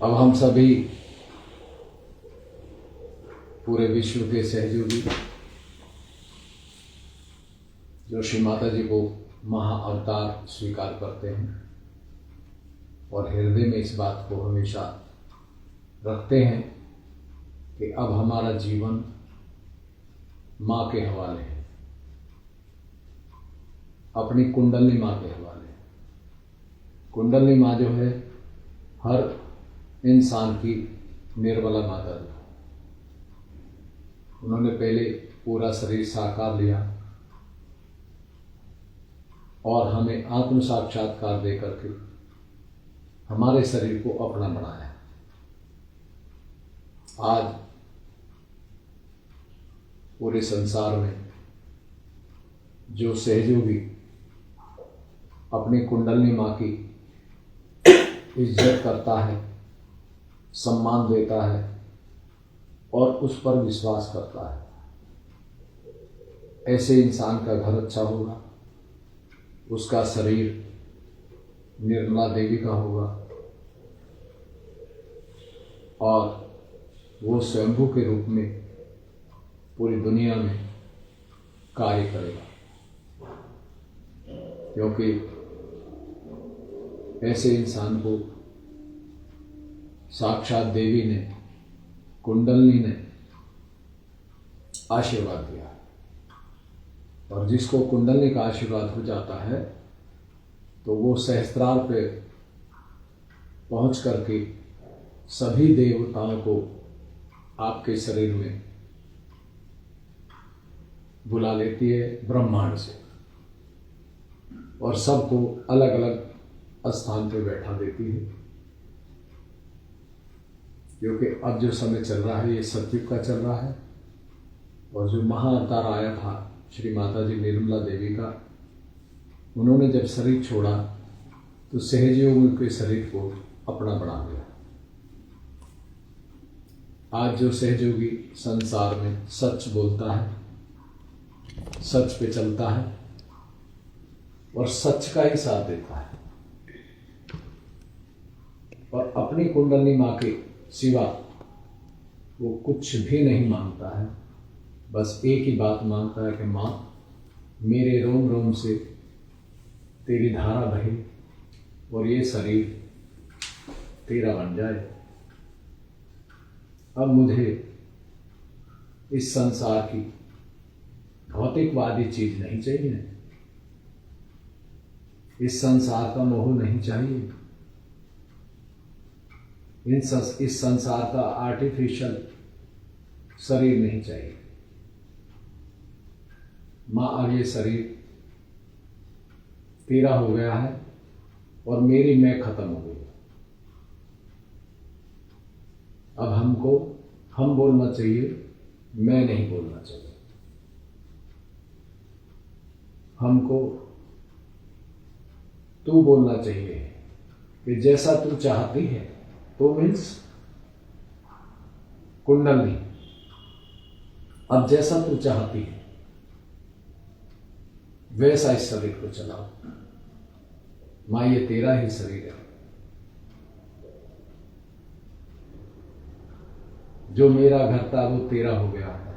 अब हम सभी पूरे विश्व के सहयोगी जो श्री माता जी को महाअवतार स्वीकार करते हैं और हृदय में इस बात को हमेशा रखते हैं कि अब हमारा जीवन माँ के हवाले है, अपनी कुंडली माँ के हवाले है। कुंडली माँ जो है हर इंसान की निर्मला माता है। उन्होंने पहले पूरा शरीर साकार लिया और हमें आत्म साक्षात्कार दे करके हमारे शरीर को अपना बनाया। आज पूरे संसार में जो सहयोगी अपनी कुंडली माँ की इज्जत करता है, सम्मान देता है और उस पर विश्वास करता है, ऐसे इंसान का घर अच्छा होगा, उसका शरीर निर्मला देवी का होगा और वो स्वयंभू के रूप में पूरी दुनिया में कार्य करेगा। क्योंकि ऐसे इंसान को साक्षात देवी ने, कुंडलिनी ने आशीर्वाद दिया और जिसको कुंडलिनी का आशीर्वाद हो जाता है तो वो सहस्त्रार पे पहुंच करके सभी देवताओं को आपके शरीर में बुला लेती है ब्रह्मांड से और सबको अलग अलग स्थान पे बैठा देती है। क्योंकि अब जो समय चल रहा है ये सतयुग का चल रहा है और जो महाअवतार आया था श्री माता जी निर्मला देवी का, उन्होंने जब शरीर छोड़ा तो सहजयोगी के शरीर को अपना बना लिया। आज जो सहजयोगी संसार में सच बोलता है, सच पे चलता है और सच का ही साथ देता है और अपनी कुंडली माँ के सिवा वो कुछ भी नहीं मांगता है, बस एक ही बात मांगता है कि माँ मेरे रोम रोम से तेरी धारा बहे और ये शरीर तेरा बन जाए। अब मुझे इस संसार की भौतिकवादी चीज नहीं चाहिए, इस संसार का मोह नहीं चाहिए, इस संसार का आर्टिफिशियल शरीर नहीं चाहिए। माँ अब ये शरीर तेरा हो गया है और मेरी मैं खत्म हो गई। अब हमको हम बोलना चाहिए, मैं नहीं बोलना चाहिए। हमको तू बोलना चाहिए कि जैसा तू चाहती है, तो मीन्स कुंडली, अब जैसा तू चाहती है वैसा इस शरीर को चलाओ। माँ ये तेरा ही शरीर है, जो मेरा घर था वो तेरा हो गया है।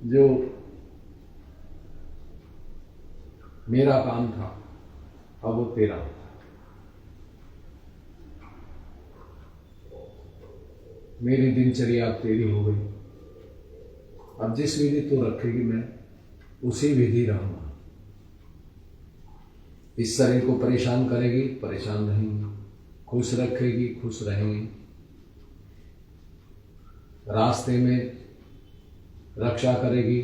जो मेरा काम था अब वो तेरा होता है। मेरी दिनचर्या अब तेरी हो गई, अब जिस विधि तू रखेगी मैं उसी विधि रहूंगा। इस शरीर को परेशान करेगी, परेशान रहेंगे, खुश रखेगी, खुश रहेंगे, रास्ते में रक्षा करेगी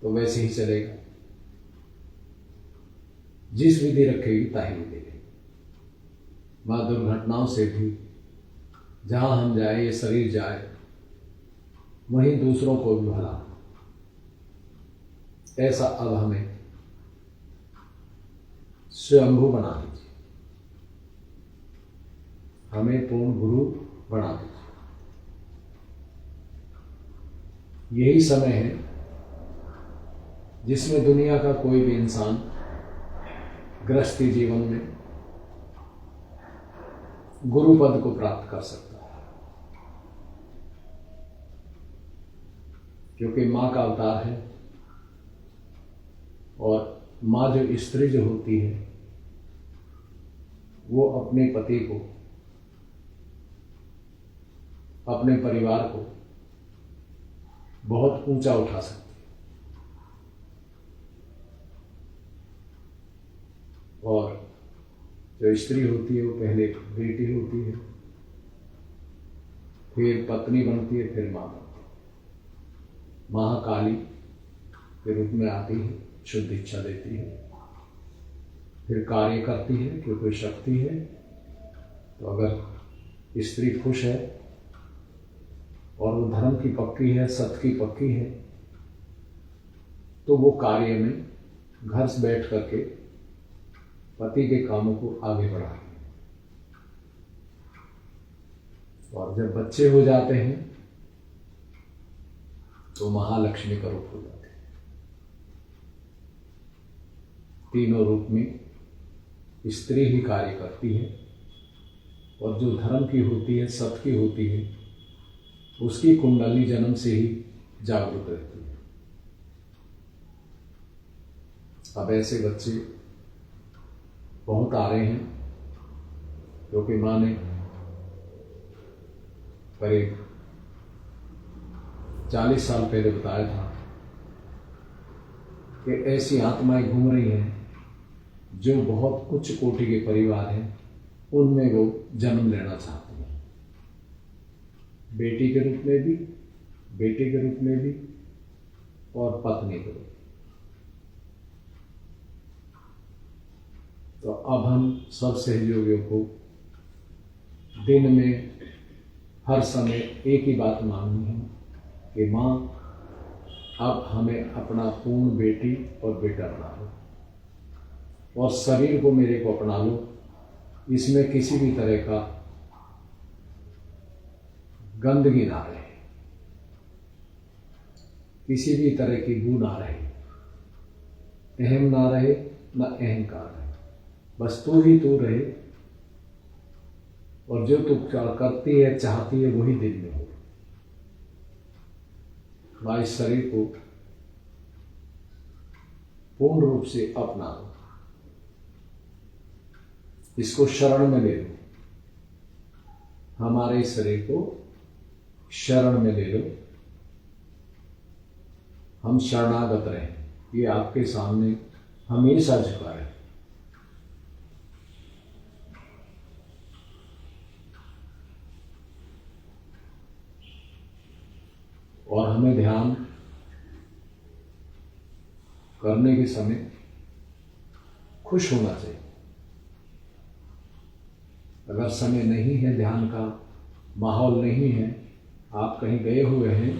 तो वैसे ही चलेगा। जिस विधि रखेगी ताही विधि रहेगी। माँ दुर्घटनाओं से भी जहां हम जाए, ये शरीर जाए, वहीं दूसरों को भी भला, ऐसा अब हमें स्वयंभू बना दीजिए, हमें पूर्ण गुरु बना दीजिए। यही समय है जिसमें दुनिया का कोई भी इंसान गृहस्थी जीवन में गुरु पद को प्राप्त कर सकता है, क्योंकि मां का अवतार है। और मां जो स्त्री जो होती है वो अपने पति को, अपने परिवार को बहुत ऊंचा उठा सकती है। और जो स्त्री होती है वो पहले बेटी होती है, फिर पत्नी बनती है, फिर मां बनती है। महाकाली के रूप में आती है, शुद्ध इच्छा देती है, फिर कार्य करती है, क्योंकि शक्ति है। तो अगर स्त्री खुश है और वो धर्म की पक्की है, सत्य की पक्की है, तो वो कार्य में घर से बैठ करके पति के कामों को आगे बढ़ाती है। और जब बच्चे हो जाते हैं तो महालक्ष्मी का रूप हो जाते हैं। तीनों रूप में स्त्री ही कार्य करती है, और जो धर्म की होती है, सत्य की होती है, उसकी कुंडली जन्म से ही जागरूक रहती है। अब ऐसे बच्चे बहुत आ रहे हैं, क्योंकि माँ ने करीब 40 साल पहले बताया था कि ऐसी आत्माएं घूम रही हैं जो बहुत उच्च कोटि के परिवार हैं, उनमें वो जन्म लेना चाहती हैं, बेटी के रूप में भी, बेटे के रूप में भी, और पत्नी के रूप में। तो अब हम सब सहयोगियों को दिन में हर समय एक ही बात माननी है कि माँ, अब हमें अपना पूर्ण बेटी और बेटा बना लो, और शरीर को मेरे को अपना लो। इसमें किसी भी तरह का गंदगी ना रहे, किसी भी तरह की बू ना रहे, अहम ना रहे, ना अहंकार रहे, बस तू ही तू रहे, और जो तू करती है, चाहती है, वही दिल में हो। मां, इस शरीर को पूर्ण रूप से अपना लो, इसको शरण में ले लो, हमारे शरीर को शरण में ले लो। हम शरणागत रहें, ये आपके सामने हमेशा झुका रहे। और हमें ध्यान करने के समय खुश होना चाहिए। अगर समय नहीं है, ध्यान का माहौल नहीं है, आप कहीं गए हुए हैं,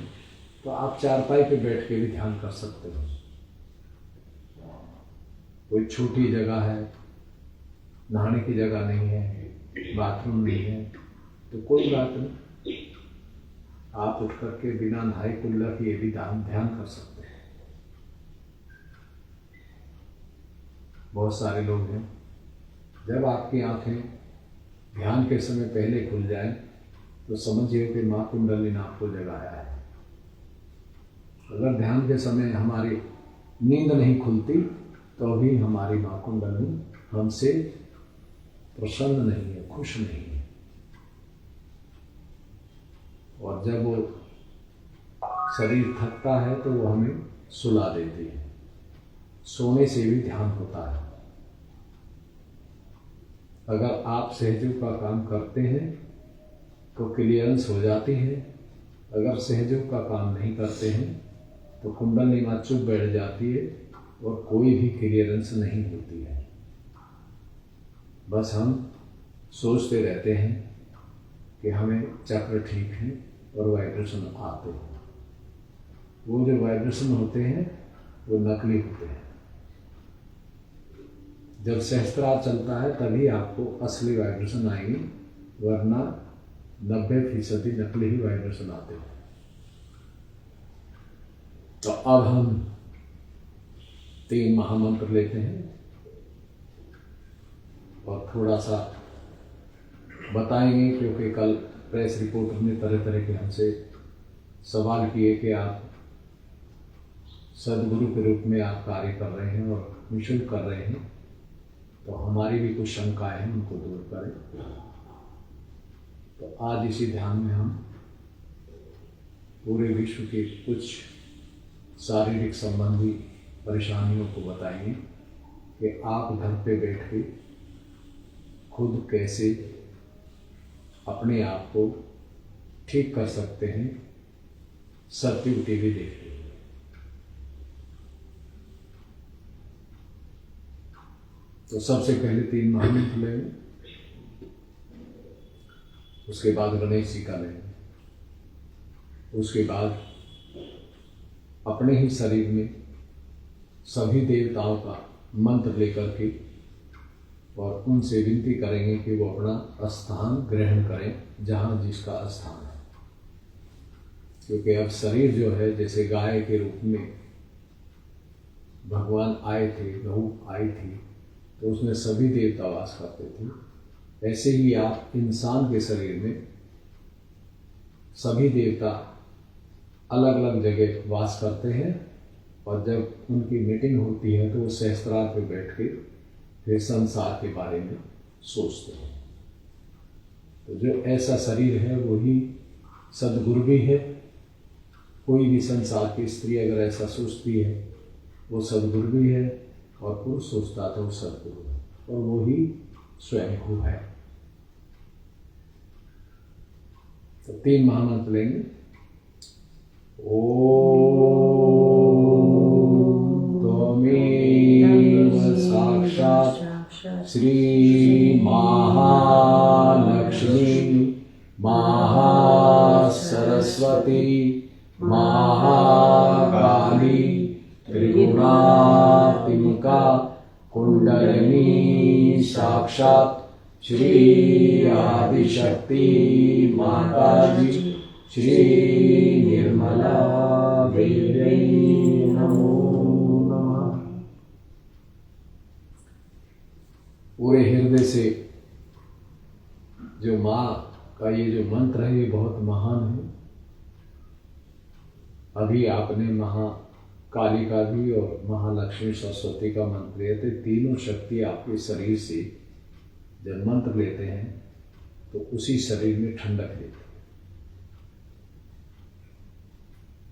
तो आप चारपाई पे बैठ के भी ध्यान कर सकते हो। कोई छोटी जगह है, नहाने की जगह नहीं है, बाथरूम नहीं है, तो कोई बात नहीं, आप उठ करके बिना नहाए कुल्ला किए भी ध्यान कर सकते हैं। बहुत सारे लोग हैं, जब आपकी आंखें ध्यान के समय पहले खुल जाए तो समझिए कि मां कुंडली ने आपको जगाया है। अगर ध्यान के समय हमारी नींद नहीं खुलती तो भी हमारी मां कुंडली हमसे प्रसन्न नहीं है, खुश नहीं है। और जब वो शरीर थकता है तो वो हमें सुला देती है। सोने से भी ध्यान होता है। अगर आप सहयोग का काम करते हैं तो क्लियरेंस हो जाती है, अगर सहयोग का काम नहीं करते हैं तो कुंडली मां चुप बैठ जाती है और कोई भी क्लियरेंस नहीं होती है। बस हम सोचते रहते हैं कि हमें चक्र ठीक है और वाइब्रेशन आते हैं। वो जो वाइब्रेशन होते हैं वो नकली होते हैं। जब सहस्त्रार चलता है तभी आपको असली वाइब्रेशन आएंगी, वरना 90% नकली ही वाइब्रेशन आते हैं। तो अब हम 3 महामंत्र लेते हैं और थोड़ा सा बताएंगे, क्योंकि कल प्रेस रिपोर्टर ने तरह तरह के हमसे सवाल किए कि आप सदगुरु के रूप में आप कार्य कर रहे हैं और निःशुल्क कर रहे हैं, तो हमारी भी कुछ शंकाएं हैं, उनको दूर करें। तो आज इसी ध्यान में हम पूरे विश्व के कुछ शारीरिक संबंधी परेशानियों को बताएंगे कि आप घर पे बैठ के खुद कैसे अपने आप को ठीक कर सकते हैं सत्युग टीवी देख के। तो सबसे पहले 3 महामंत्र लेंगे, उसके बाद गणेश जी का लेंगे, उसके बाद अपने ही शरीर में सभी देवताओं का मंत्र लेकर के और उनसे विनती करेंगे कि वो अपना स्थान ग्रहण करें जहाँ जिसका स्थान है। क्योंकि अब शरीर जो है जैसे गाय के रूप में भगवान आए थे, गऊ आई थी, तो उसमें सभी देवता वास करते थे। ऐसे ही आप इंसान के शरीर में सभी देवता अलग अलग जगह वास करते हैं और जब उनकी मीटिंग होती है तो वो सहस्त्रार पे बैठ के फिर संसार के बारे में सोचते हैं। तो जो ऐसा शरीर है वही सदगुरु भी है। कोई भी संसार की स्त्री अगर ऐसा सोचती है वो सदगुरु भी है, और पुरुष सोचता था वो सदगुरु है, और वो ही स्वयं है। तो 3 महामंत्र लेंगे। त्वमेव साक्षात् श्री महालक्ष्मी महासरस्वती महाकाली त्रिगुणात्मिका कुंडलिनी साक्षात् श्री आदिशक्ति माताजी श्री निर्मला देवी नमो नमः। पूरे हृदय से जो माँ का ये जो मंत्र है ये बहुत महान है। अभी आपने महाकाली का भी और महालक्ष्मी सरस्वती का मंत्र लिए थे। तीनों शक्ति आपके शरीर से जब मंत्र लेते हैं तो उसी शरीर में ठंडक देते हैं,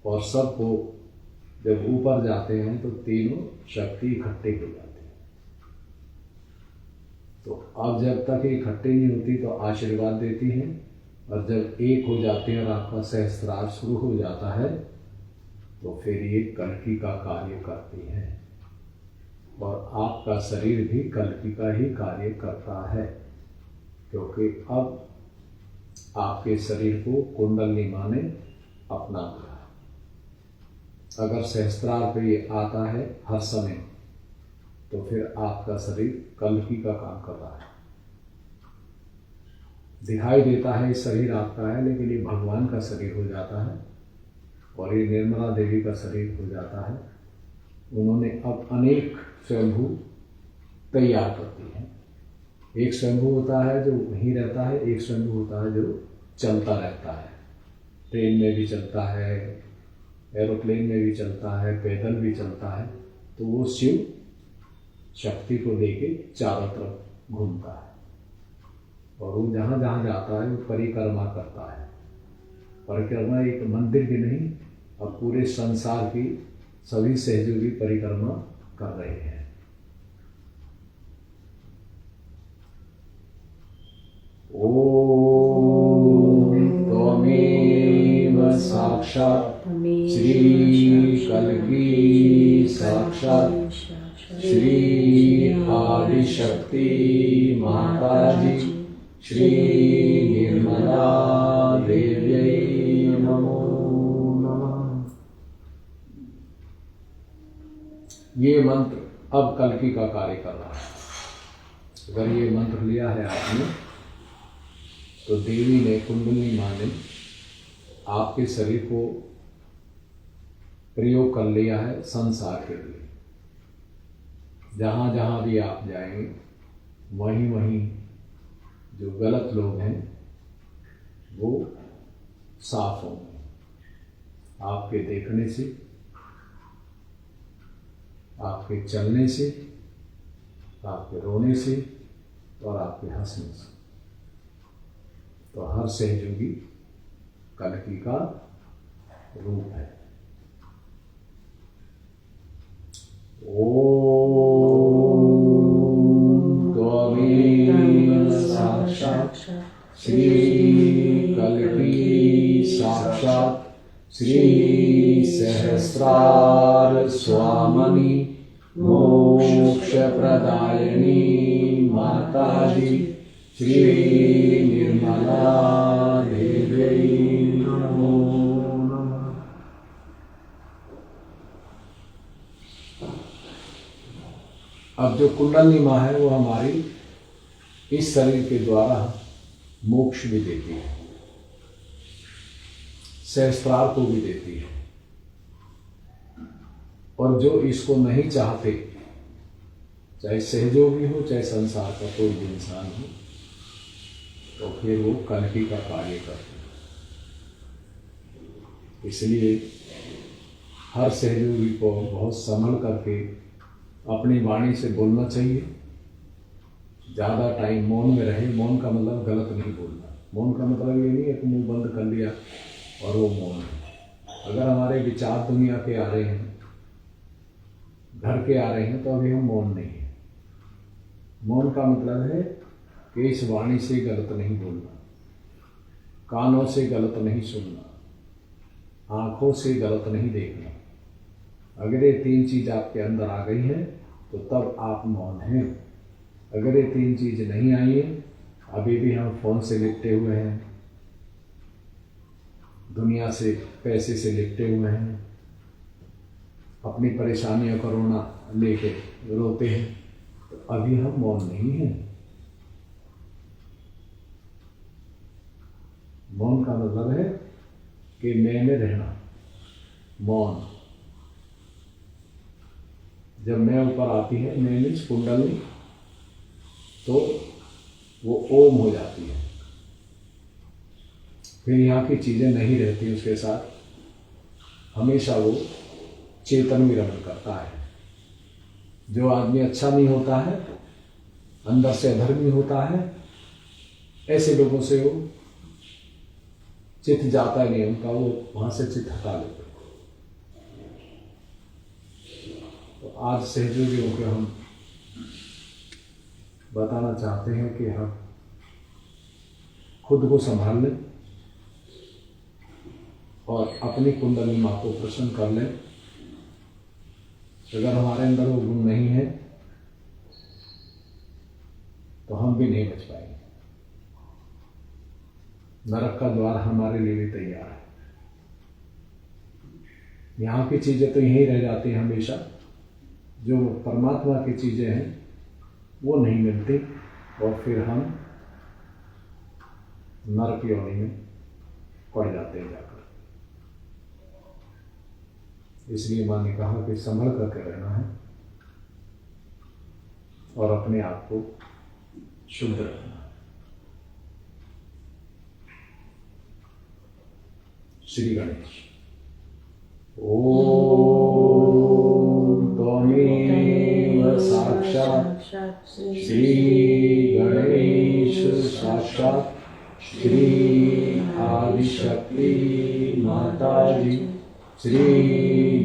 और सबको जब ऊपर जाते हैं तो तीनों शक्ति इकट्ठे हो जाते हैं। तो अब जब तक इकट्ठे नहीं होती तो आशीर्वाद देती हैं, और जब एक हो जाते हैं और आपका सहस्त्रार शुरू हो जाता है तो फिर ये कल्कि का कार्य करती है, और आपका शरीर भी कल्कि का ही कार्य करता है। क्योंकि अब आपके शरीर को कुंडलिनी माँ ने अपना लिया। अगर सहस्त्रार पे ये आता है हर समय तो फिर आपका शरीर कल्कि का काम कर रहा है। दिखाई देता है ये शरीर आपका है, लेकिन ये भगवान का शरीर हो जाता है, और ये निर्मला देवी का शरीर हो जाता है। उन्होंने अब अनेक स्वयंभू तैयार करती हैं। एक स्वयंभू होता है जो वहीं रहता है, एक स्वयंभू होता है जो चलता रहता है। ट्रेन में भी चलता है, एरोप्लेन में भी चलता है, पैदल भी चलता है। तो वो शिव शक्ति को लेके चारों तरफ घूमता है, और वो जहाँ जहाँ जाता है वो परिक्रमा करता है। परिक्रमा एक मंदिर भी नहीं, और पूरे संसार की सभी सहयोगी परिक्रमा कर रहे हैं। ओम त्वमेव साक्षात् श्री कल्कि साक्षात् श्री आदिशक्ति माताजी श्री निर्मला देवी नमो नमः। ये मंत्र अब कल्कि का कार्य कर रहा है। अगर ये मंत्र लिया है आपने तो देवी ने, कुंडलिनी माँ ने आपके शरीर को प्रयोग कर लिया है संसार के लिए। जहाँ जहाँ भी आप जाएंगे वहीं वहीं जो गलत लोग हैं वो साफ होंगे। आपके देखने से, आपके चलने से, आपके रोने से और आपके हंसने से। तो हर सहयोगी कल्कि का रूप है। ओम त्वमेव साक्षात् श्री कल्कि साक्षात् श्री सहस्रार स्वामिनी मोक्ष प्रदायिनी माताजी श्री निर्मला देवी नमो नमः। अब जो कुंडलिनी माँ है वो हमारी इस शरीर के द्वारा मोक्ष भी देती है, सहस्त्रार को भी देती है। और जो इसको नहीं चाहते, चाहे सहयोगी हो चाहे संसार का कोई भी इंसान हो, तो फिर वो कल्कि का कार्य करते हैं। इसलिए हर सहयोगी को बहुत संभल करके अपनी वाणी से बोलना चाहिए। ज़्यादा टाइम मौन में रहे। मौन का मतलब गलत नहीं बोलना। मौन का मतलब ये नहीं है कि मुंह बंद कर लिया और वो मौन है। अगर हमारे विचार दुनिया के आ रहे हैं, घर के आ रहे हैं, तो अभी हम मौन नहीं है। मौन का मतलब है कि इस वाणी से गलत नहीं बोलना, कानों से गलत नहीं सुनना, आंखों से गलत नहीं देखना। अगर ये तीन चीज आपके अंदर आ गई है तो तब आप मौन हैं। अगर ये तीन चीज नहीं आई है, अभी भी हम फोन से लिपटे हुए हैं, दुनिया से पैसे से लिपटे हुए हैं, अपनी परेशानियों का रोना लेके रोते हैं, तो अभी हम मौन नहीं हैं। मौन का मतलब है कि मैं में रहना। मौन जब मैं ऊपर आती है, मैं मीन्स कुंडली, तो वो ओम हो जाती है। फिर यहाँ की चीजें नहीं रहती उसके साथ, हमेशा वो चेतन विरमण करता है। जो आदमी अच्छा नहीं होता है, अंदर से अधर्मी होता है, ऐसे लोगों से वो चित जाता नहीं, उनका वो वहां से चित हटा लेते। तो आज सहयोगियों को हम बताना चाहते हैं कि हम खुद को संभाल लें और अपनी कुंडली माँ को प्रसन्न कर लें। अगर हमारे अंदर वो गुण नहीं है तो हम भी नहीं बच पाएंगे। नरक का द्वार हमारे लिए भी तैयार है। यहाँ की चीजें तो यहीं रह जाती हैं हमेशा। जो परमात्मा की चीजें हैं वो नहीं मिलती और फिर हम नरक योनि में पड़ जाते हैं जाकर। इसलिए माँ ने कहा कि संभल करके रहना है और अपने आप को शुद्ध रखना है। श्री गणेश। ओम त्वमेव साक्षात् श्री गणेश साक्षात् श्री आदिशक्ति माताजी श्री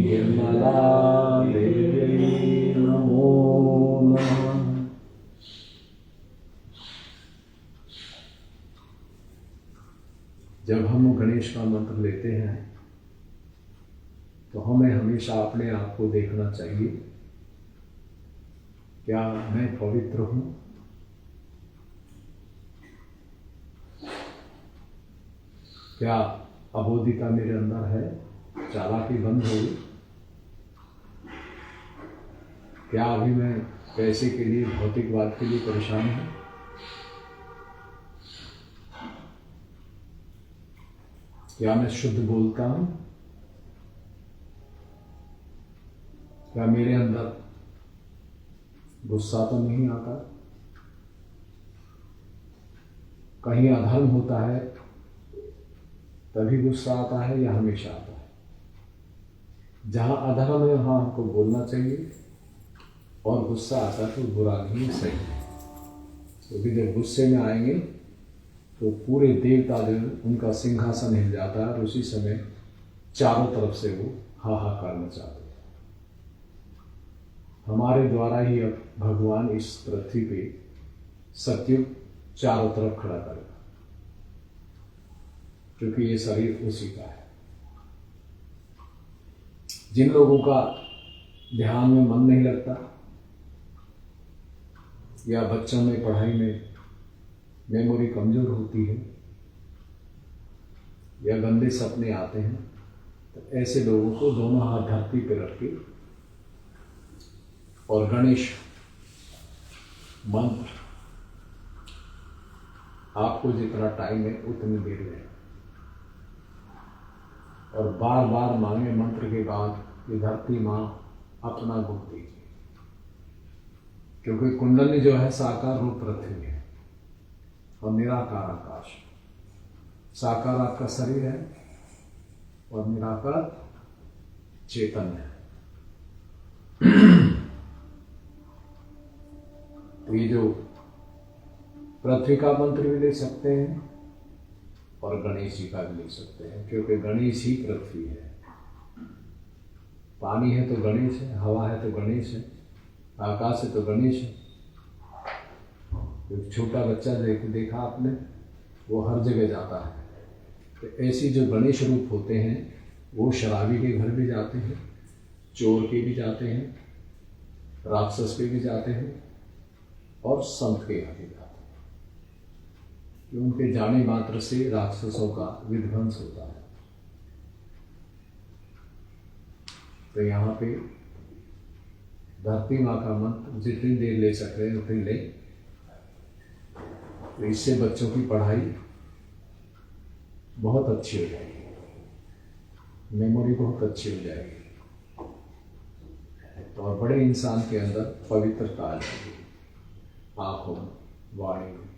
निर्मला देवी नमो नमः। जब हम गणेश का मंत्र लेते हैं तो हमें हमेशा अपने आप को देखना चाहिए, क्या मैं पवित्र हूं? क्या अबोधिता मेरे अंदर है? चालाकी बंद हो गई? क्या अभी मैं पैसे के लिए, भौतिकवाद के लिए परेशान हूं? क्या मैं शुद्ध बोलता हूं? क्या मेरे अंदर गुस्सा तो नहीं आता, कहीं अधर्म होता है तभी गुस्सा आता है या हमेशा आता है? जहाँ अधर्म है वहाँ हमको बोलना चाहिए, और गुस्सा आता है तो बुरा नहीं, सही है। क्योंकि जब गुस्से में आएंगे तो पूरे देवता जो उनका सिंहासन हिल जाता है, और उसी समय चारों तरफ से वो हाहाकार मचाते हैं। हमारे द्वारा ही अब भगवान इस पृथ्वी पे सत्युग चारों तरफ खड़ा करेगा, क्योंकि ये शरीर उसी का है। जिन लोगों का ध्यान में मन नहीं लगता, या बच्चों में पढ़ाई में मेमोरी कमजोर होती है, या गंदे सपने आते हैं, तो ऐसे लोगों को दोनों हाथ धरती पर रख के और गणेश मंत्र, आपको जितना टाइम है उतनी देर में, और बार बार मांगे मंत्र के बाद ये धरती माँ अपना गुण दीजिए। क्योंकि कुंडली जो है साकार रूप पृथ्वी है और निराकार आकाश। साकार आपका शरीर है और निराकार चेतन है। तो ये जो पृथ्वी का मंत्र भी ले सकते हैं और गणेश जी का भी ले सकते हैं, क्योंकि गणेश ही पृथ्वी है। पानी है तो गणेश है, हवा है तो गणेश है, आकाश है तो गणेश है। एक छोटा बच्चा देखा आपने, वो हर जगह जाता है। तो ऐसी जो गणेश रूप होते हैं वो शराबी के घर भी जाते हैं, चोर के भी जाते हैं, राक्षस के भी जाते हैं, और संत के घर भी जाते हैं। कि उनके जाने मात्र से राक्षसों का विध्वंस होता है। तो यहाँ पे धरती माँ का मंत्र जितनी देर ले सकते हैं उतनी ले। तो इससे बच्चों की पढ़ाई बहुत अच्छी हो जाएगी, मेमोरी बहुत अच्छी हो जाएगी, और बड़े इंसान के अंदर पवित्रता आ जाएगी, आंखों में, वाणी में।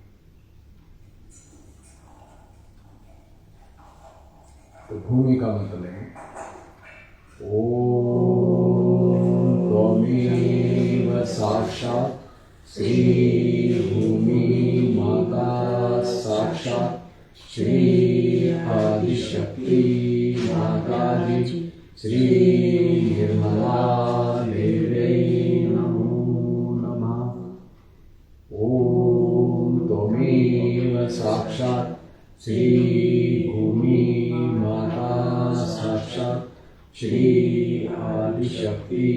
तो भूमि का मंत्र लेंगे। ओम त्वमेव साक्षात् श्री भूमि माता साक्षात् श्री आदिशक्ति माता जी श्री निर्मला देवी नमो नमः। ओम त्वमेव साक्षात् श्री भूमि माता साक्षात् श्री आदिशक्ति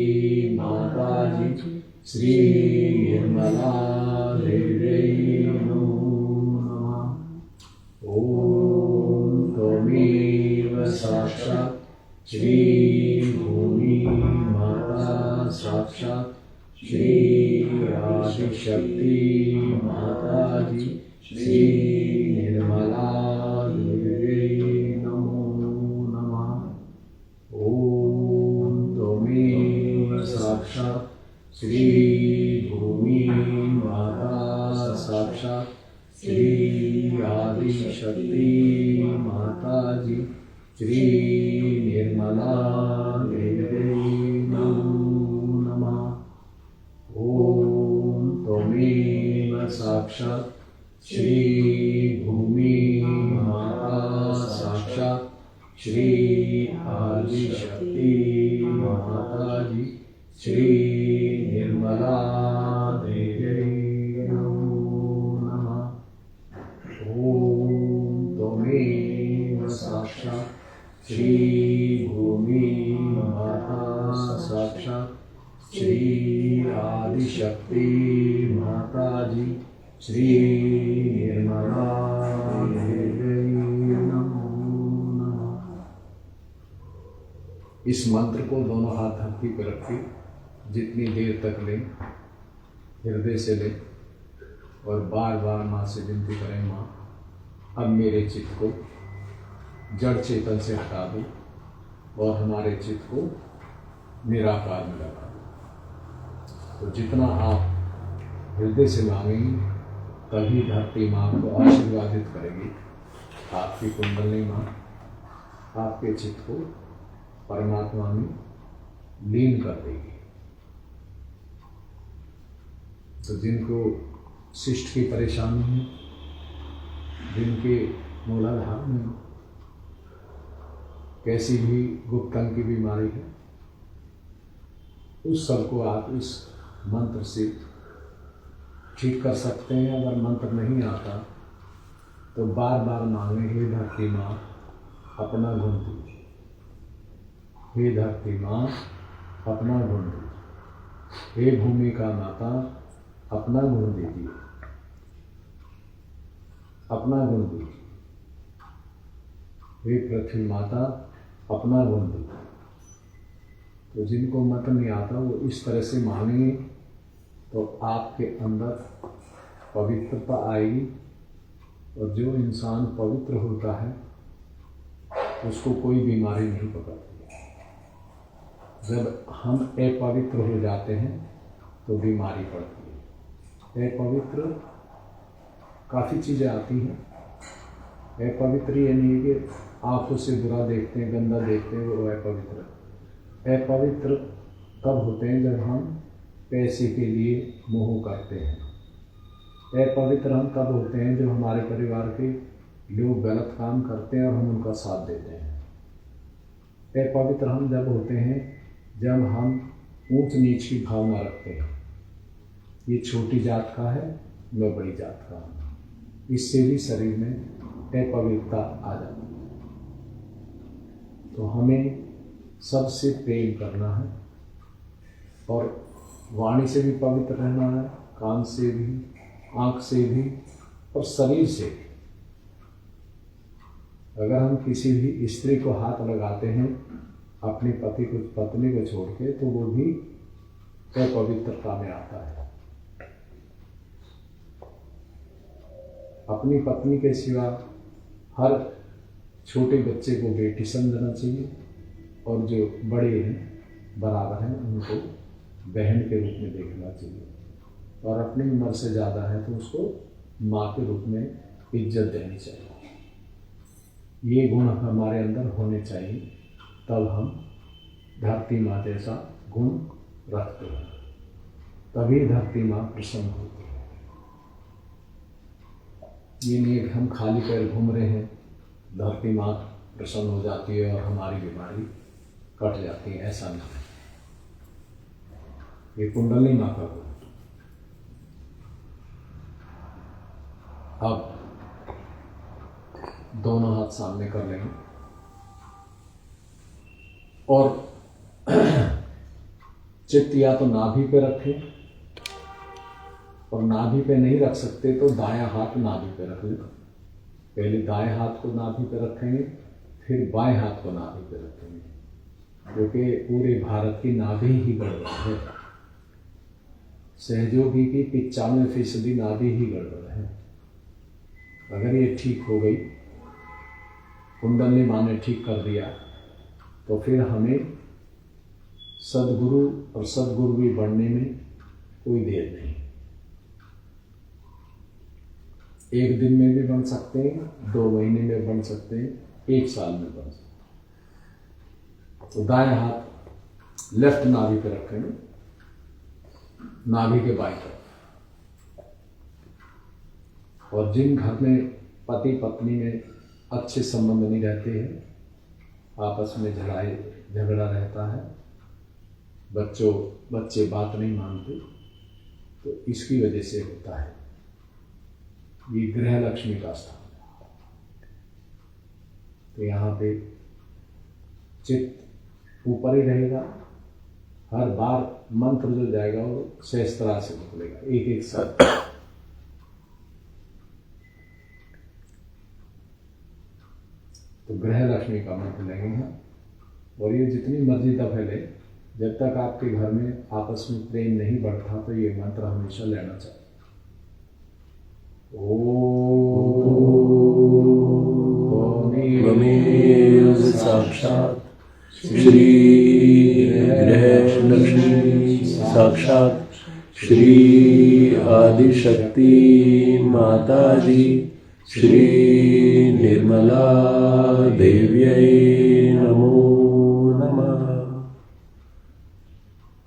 माता जी श्री निर्मला देवी नमो नमः। ओम त्वमेव साक्षात् श्री भूमि माता साक्षात् श्री आदिशक्ति माता जी श्री निर्मला देवी नमो नमः। ओम त्वमेव साक्षात् श्री भूमि माता साक्षात् श्री आदिशक्ति माता जी श्री निर्मला देवी नमो नमः। ओम त्वमेव साक्षात् श्री भूमि माता साक्षात् श्री आदिशक्ति माता जी श्री निर्मला देवी नमो नमः। ओम त्वमेव साक्षात् श्री भूमि माता साक्षात् श्री आदिशक्ति माता जी श्री निर्मला देवी नमो नमः। इस मंत्र को दोनों हाथ धरती पर रख के जितनी देर तक लें, हृदय से लें, और बार बार माँ से विनती करें, माँ अब मेरे चित्त को जड़ चेतन से हटा दो और हमारे चित्त को निराकार में लगा दो। तो जितना आप हृदय से मांगेंगे तभी धरती माँ को आशीर्वादित करेगी। आपकी कुंडली माँ आपके चित्त को परमात्मा में लीन कर देगी। तो जिनको शिष्ट की परेशानी है, जिनके मूलाधार में कैसी भी गुप्त अंग की बीमारी है, उस सबको आप इस मंत्र से ठीक कर सकते हैं। अगर मंत्र नहीं आता तो बार बार मांगे, हे धरती माँ अपना गुण दीजिए, हे धरती माँ अपना गुण दीजिए, हे भूमि का माता अपना गुण दीजिए, अपना गुण दीजिए, हे पृथ्वी माता अपना गुण दीजिए। तो जिनको मंत्र नहीं आता वो इस तरह से मांगेंगे तो आपके अंदर पवित्रता आएगी। और जो इंसान पवित्र होता है उसको कोई बीमारी नहीं पकड़ती। जब हम अपवित्र हो जाते हैं तो बीमारी पड़ती है। अपवित्र काफ़ी चीज़ें आती हैं। अपवित्र ये नहीं है कि आँखों से बुरा देखते हैं, गंदा देखते हैं, वो अपवित्र। अपवित्र तब होते हैं जब हम पैसे के लिए मोह करते हैं। अपवित्र हम तब होते हैं जब हमारे परिवार के लोग गलत काम करते हैं और हम उनका साथ देते हैं। अपवित्र हम जब होते हैं जब हम ऊंच नीच की भावना रखते हैं, ये छोटी जात का है, मैं बड़ी जात का हूँ। इससे भी शरीर में अपवित्रता आ जाती है। तो हमें सबसे प्रेम करना है और वाणी से भी पवित्र रहना है, कान से भी, आँख से भी और शरीर से भी। अगर हम किसी भी स्त्री को हाथ लगाते हैं अपने पति को, पत्नी को छोड़ के, तो वो भी अपवित्रता में आता है। अपनी पत्नी के सिवा हर छोटे बच्चे को बेटी समझना चाहिए और जो बड़े हैं बराबर हैं उनको बहन के रूप में देखना चाहिए। और अपनी उम्र से ज़्यादा है तो उसको माँ के रूप में इज्जत देनी चाहिए। ये गुण हमारे अंदर होने चाहिए, तब हम धरती माँ जैसा गुण रखते हैं, तभी धरती माँ प्रसन्न होती है। ये नहीं कि हम खाली पैर घूम रहे हैं, धरती माँ प्रसन्न हो जाती है और हमारी बीमारी कट जाती है, ऐसा नहीं। ये कुंडली माँ का गुण। अब दोनों हाथ सामने कर लेंगे और चित्त या तो नाभि पे रखें, और नाभि पे नहीं रख सकते तो दायां हाथ नाभि पे रख लें। पहले दाएं हाथ को नाभि पे रखेंगे, फिर बाएं हाथ को नाभि पे रखेंगे, क्योंकि पूरे भारत की नाभि ही गड़बड़ है। सहयोगी की 95% नाभि ही गड़बड़ है। अगर ये ठीक हो गई, कुंडली माँ ने ठीक कर दिया, तो फिर हमें सद्गुरु और सद्गुरु भी बनने में कोई देर नहीं। एक दिन में भी बन सकते हैं, 2 महीने में बन सकते हैं, 1 साल में बन सकते हैं। तो दाएं हाथ लेफ्ट नाभि पे रखेंगे, नाभि के बाईं तरफ। और जिन घर में पति पत्नी में अच्छे संबंध नहीं रहते हैं, आपस में झगड़ा रहता है, बच्चे बात नहीं मानते, तो इसकी वजह से होता है। ये गृह लक्ष्मी का स्थान है। तो यहाँ पे चित्त ऊपर ही रहेगा। हर बार मंत्र जो जाएगा वो सहस्त्रा से निकलेगा, एक साथ। तो गृह लक्ष्मी का मंत्र लेंगे हम, और ये जितनी मर्जी दफे ले, जब तक आपके घर में आपस में प्रेम नहीं बढ़ता तो ये मंत्र हमेशा लेना चाहिए। त्वमेव साक्षात् श्री गृह लक्ष्मी साक्षात् श्री आदिशक्ति माता जी श्री निर्मला देव्यै नमो नमः।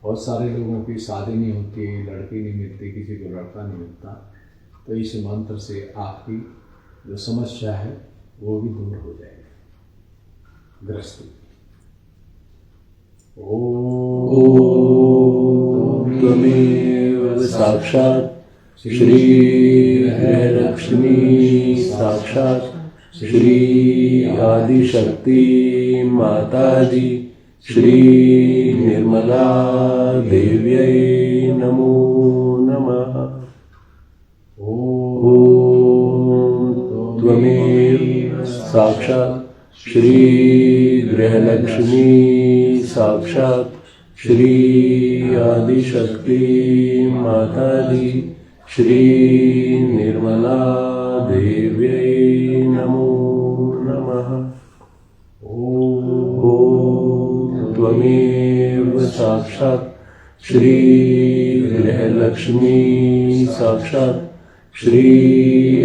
बहुत सारे लोगों की शादी नहीं होती, लड़की नहीं मिलती, किसी को लड़का नहीं मिलता, तो इस मंत्र से आपकी जो समस्या है वो भी दूर हो जाएगी। गृहस्थी ओम त्वमेव साक्षात् श्री गृहलक्ष्मी साक्षात् श्री आदिशक्ति माता जी श्री निर्मला देव्यै नमो नमः। ओम त्वमेव साक्षात् श्री गृहलक्ष्मी साक्षात् श्री आदिशक्ति माता जी श्री निर्मला देव्यै नमो नमः। ओम त्वमेव साक्षात् श्री गृहलक्ष्मी साक्षात् श्री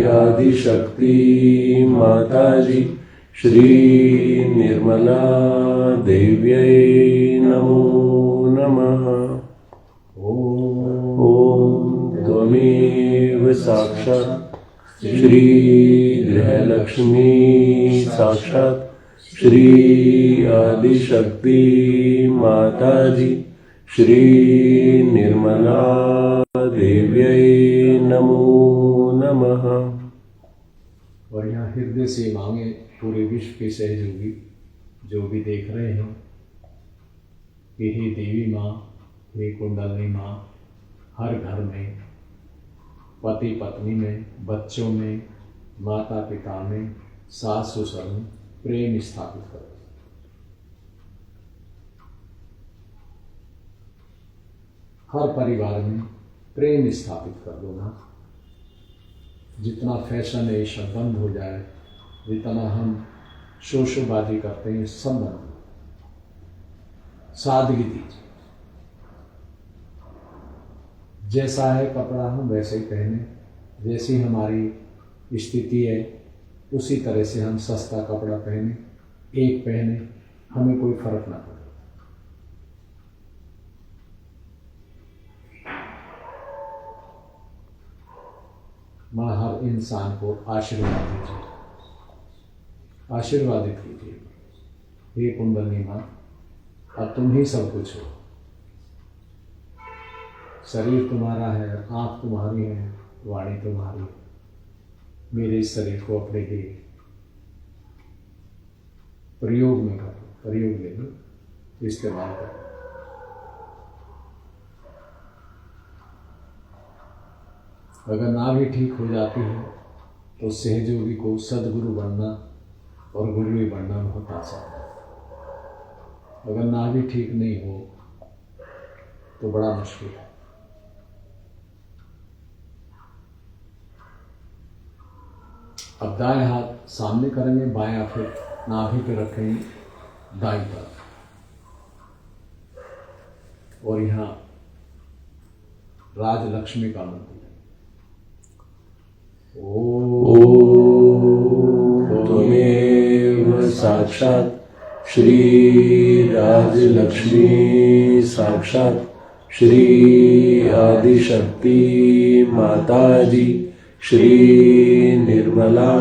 आदिशक्ति माता जी श्री निर्मला देव्यै नमो नमः। ओम त्वमेव साक्षात् श्री गृहलक्ष्मी साक्षात् श्री आदिशक्ति माता जी श्री निर्मला देव्यै नमो नमः। और यहाँ हृदय से मांगे पूरे विश्व के सहयोगी जो भी देख रहे हैं कि हे देवी माँ, हे कुंडलनी माँ, हर घर में, पति पत्नी में, बच्चों में, माता पिता में, सास ससुर में प्रेम स्थापित करो। हर परिवार में प्रेम स्थापित कर दो ना। जितना फैशन है सब बंद हो जाए, जितना हम शोशोबाजी करते हैं सब बंद हो। सादगी दीजिए, जैसा है कपड़ा हम वैसे ही पहने, जैसी हमारी स्थिति है उसी तरह से हम सस्ता कपड़ा पहने, एक पहने, हमें कोई फर्क ना पड़े। माँ हर इंसान को आशीर्वाद दीजिए, आशीर्वादित कीजिए। हे कुंडलनी माँ, अब तुम ही सब कुछ हो। शरीर तुम्हारा है, आँख तुम्हारी है, वाणी तुम्हारी है। मेरे इस शरीर को अपने ही प्रयोग में करो, प्रयोग ले लो, इस्तेमाल करो। अगर ना भी ठीक हो जाती है तो सहयोगी को सदगुरु बनना और गुरु भी बनना बहुत आसान है। अगर ना भी ठीक नहीं हो तो बड़ा मुश्किल है। अब दाएं हाथ सामने करेंगे, बायां फिर नाभि पे रखेंगे दाईं तरफ, और यहाँ राजलक्ष्मी का मंत्र है। ओम त्वमेव साक्षात् श्री राजलक्ष्मी साक्षात् श्री आदिशक्ति माता जी श्री निर्मला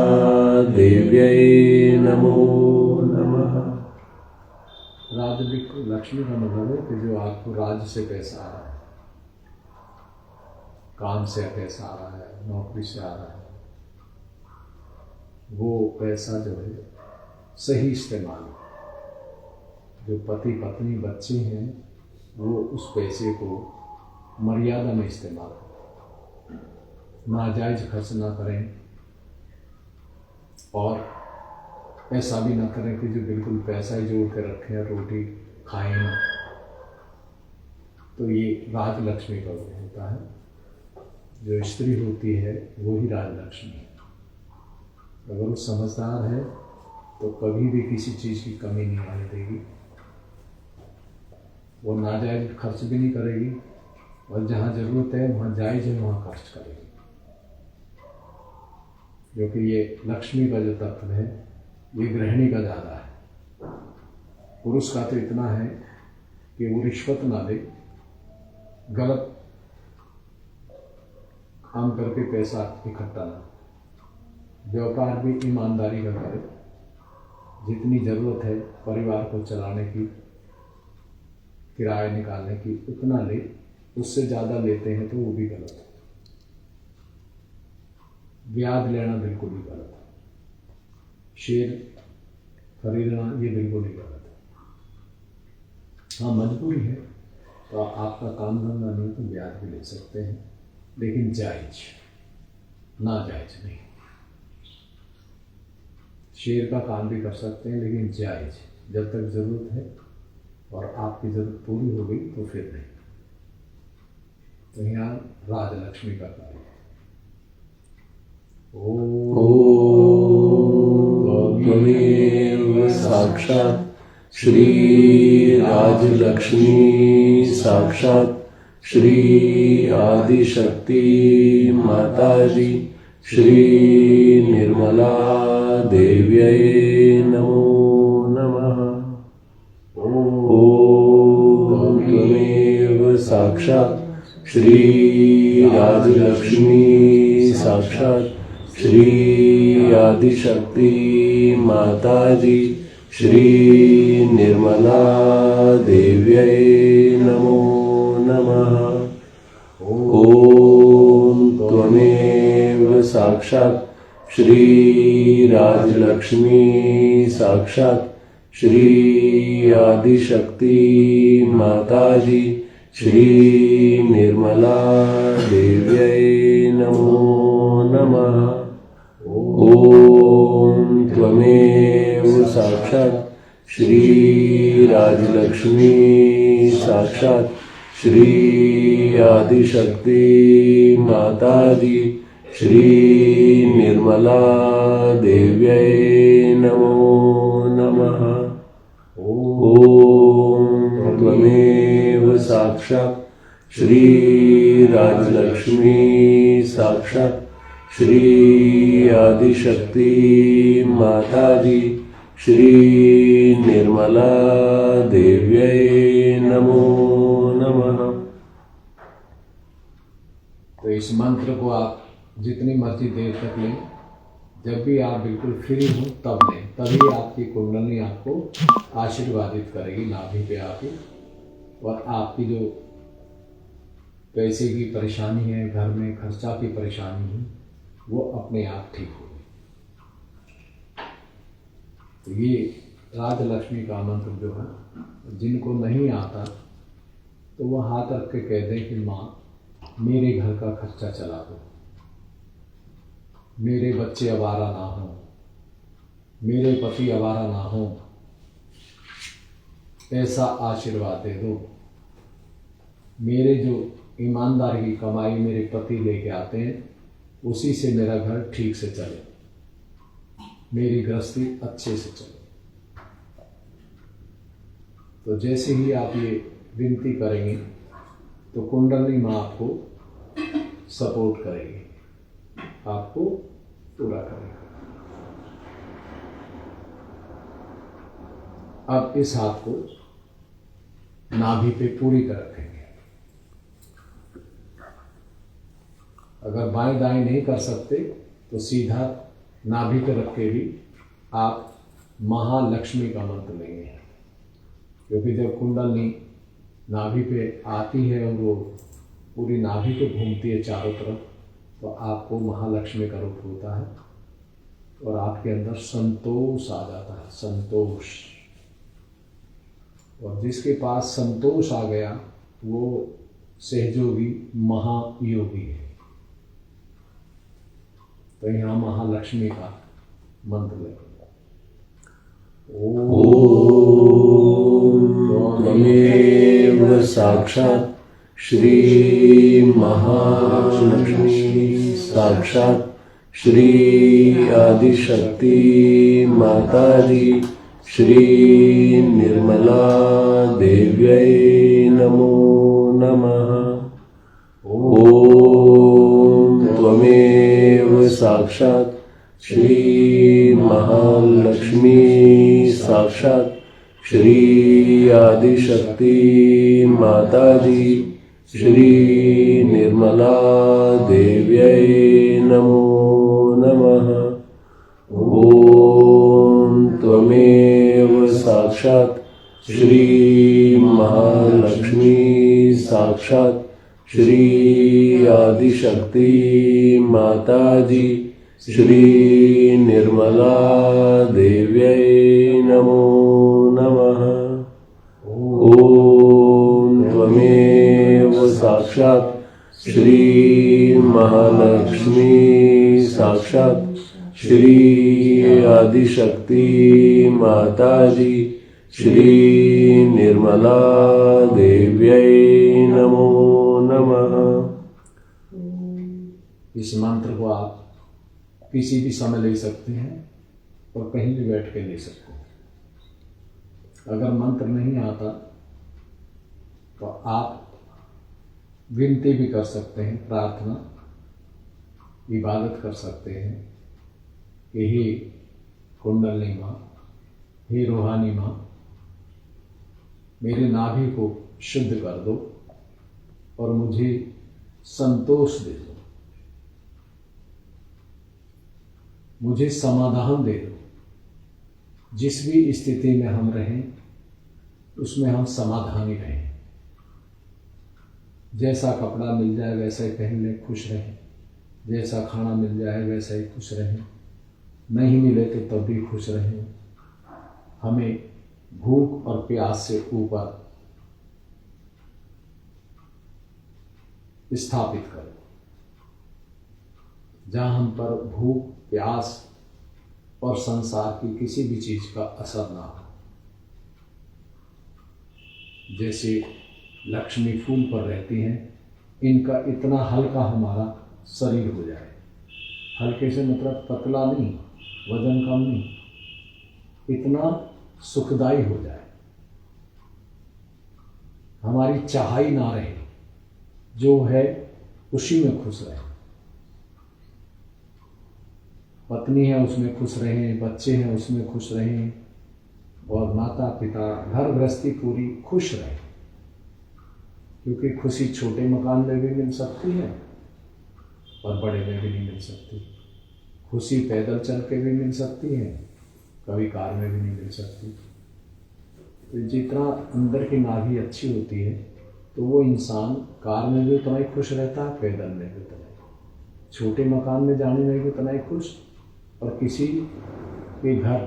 देव्यै नमो नमः। राजलक्ष्मी का मतलब है कि जो आपको राज से पैसा आ रहा है, काम से पैसा आ रहा है, नौकरी से आ रहा है, वो पैसा जो है सही इस्तेमाल। जो पति पत्नी बच्चे हैं वो उस पैसे को मर्यादा में इस्तेमाल करें, नाजायज खर्च ना करें, और ऐसा भी ना करें कि जो बिल्कुल पैसा ही जोड़ के रखें और रोटी खाएं ना। तो ये राजलक्ष्मी का वो होता है। जो स्त्री होती है वो ही राजलक्ष्मी है। अगर वो समझदार है तो कभी भी किसी चीज़ की कमी नहीं आने देगी। वो नाजायज खर्च भी नहीं करेगी और जहाँ जरूरत है वहाँ जायज़ है वहाँ खर्च करेगी, क्योंकि ये लक्ष्मी का जो तत्व है ये गृहिणी का ज़्यादा है। पुरुष का तो इतना है कि वो रिश्वत ना दे, गलत काम करके पैसा इकट्ठा ना, व्यापार भी ईमानदारी का करे, जितनी ज़रूरत है परिवार को चलाने की, किराया निकालने की उतना ले, उससे ज़्यादा लेते हैं तो वो भी गलत है। ब्याज लेना बिल्कुल ही गलत है, शेयर खरीदना ये बिल्कुल ही गलत है। हाँ मजबूरी है तो आपका काम धंधा नहीं तो ब्याज भी ले सकते हैं, लेकिन जायज ना जायज नहीं। शेयर का काम भी कर सकते हैं लेकिन जायज, जब तक ज़रूरत है और आपकी ज़रूरत पूरी हो गई तो फिर नहीं। तो यहाँ राजलक्ष्मी का कार्य है। ओम त्वमेव साक्षात् श्री राजलक्ष्मी साक्षात् श्री आदिशक्ति माताजी श्री निर्मला देव्यै नमो नमः। ओम त्वमेव साक्षात् श्री राजलक्ष्मी साक्षात् श्री आदिशक्ति माताजी श्री निर्मला देव्यै नमो नमः। ओम त्वमेव साक्षात् श्री राजलक्ष्मी साक्षात् श्री आदिशक्ति माताजी श्री निर्मला देव्यै नमो नमः। ओम त्वमेव साक्षात् श्री राजलक्ष्मी साक्षात् श्री आदिशक्ति माताजी श्री निर्मला देव्यै नमो नमः। ओम त्वमेव साक्षात् श्री राजलक्ष्मी साक्षात् श्री आदिशक्ति माताजी श्री निर्मला देव्यै नमो नमः। तो इस मंत्र को आप जितनी मर्जी देर तक लें, जब भी आप बिल्कुल फ्री हो तब लें, तभी आपकी कुंडली आपको आशीर्वादित करेगी नाभि पे आके, और आपकी जो पैसे की परेशानी है, घर में खर्चा की परेशानी है, वो अपने आप ठीक होगी। तो ये राजलक्ष्मी का मंत्र जो है, जिनको नहीं आता तो वो हाथ रख के कह दें कि माँ मेरे घर का खर्चा चला दो, मेरे बच्चे आवारा ना हो, मेरे पति आवारा ना हो, ऐसा आशीर्वाद दे दो। मेरे जो ईमानदारी की कमाई मेरे पति लेके आते हैं उसी से मेरा घर ठीक से चले, मेरी गृहस्थी अच्छे से चले। तो जैसे ही आप ये विनती करेंगे तो कुंडली माँ आपको सपोर्ट करेगी, आपको पूरा करेगी। अब इस हाथ को नाभि पे पूरी तरह रखेंगे। अगर बाएं दाएं नहीं कर सकते तो सीधा नाभि पे रख के भी आप महालक्ष्मी का मंत्र लेंगे, क्योंकि जब कुंडली नाभि पे आती है और वो पूरी नाभि पे घूमती है चारों तरफ, तो आपको महालक्ष्मी का रूप होता है और आपके अंदर संतोष आ जाता है, संतोष। और जिसके पास संतोष आ गया वो सहयोगी महायोगी है। तो यहाँ महालक्ष्मी का मंत्र लेंगे। ओम त्वमेव साक्षात् श्री महालक्ष्मी साक्षात् श्री आदिशक्ति माताजी श्री निर्मला देव्यै नमो नमः। साक्षात श्री महालक्ष्मी साक्षात श्री आदिशक्ति माता जी श्री निर्मला देव्यै नमो नमः। ओम त्वमेव साक्षात श्री महालक्ष्मी साक्षात श्री आदिशक्ति माता जी श्री निर्मला देव्यै नमो नमः। ओम त्वमेव साक्षात श्री महालक्ष्मी साक्षात श्री आदिशक्ति माता जी श्री निर्मला देव्यै नमो नमः। इस मंत्र को आप किसी भी समय ले सकते हैं और कहीं भी बैठ के ले सकते हैं। अगर मंत्र नहीं आता तो आप विनती भी कर सकते हैं, प्रार्थना इबादत कर सकते हैं कि हे कुंडलिनी माँ, हे रूहानी माँ, मेरे नाभि को शुद्ध कर दो और मुझे संतोष दे दो, मुझे समाधान दे दो। जिस भी स्थिति में हम रहें उसमें हम समाधानी रहें। जैसा कपड़ा मिल जाए वैसा ही पहन लें, खुश रहें। जैसा खाना मिल जाए वैसा ही खुश रहें। नहीं मिले तो तब भी खुश रहें। हमें भूख और प्यास से ऊपर स्थापित करो। जहाँ हम पर भूख, प्यास और संसार की किसी भी चीज का असर ना हो। जैसे लक्ष्मी फूल पर रहती हैं, इनका इतना हल्का हमारा शरीर हो जाए। हल्के से मतलब पतला नहीं, वजन कम नहीं, इतना सुखदाई हो जाए, हमारी चाहाई ना रहे, जो है उसी में खुश रहे। पत्नी है उसमें खुश रहें, बच्चे हैं उसमें खुश रहें, और माता पिता, घर गृहस्थी पूरी खुश रहे। क्योंकि खुशी छोटे मकान में भी मिल सकती है और बड़े में भी नहीं मिल सकती। खुशी पैदल चल के भी मिल सकती है, कभी कार में भी नहीं मिल सकती। तो जितना अंदर की नाभि अच्छी होती है तो वो इंसान कार में भी उतना ही खुश रहता है, पैदल में भी उतना ही, छोटे मकान में जाने में भी उतना ही खुश। और किसी के घर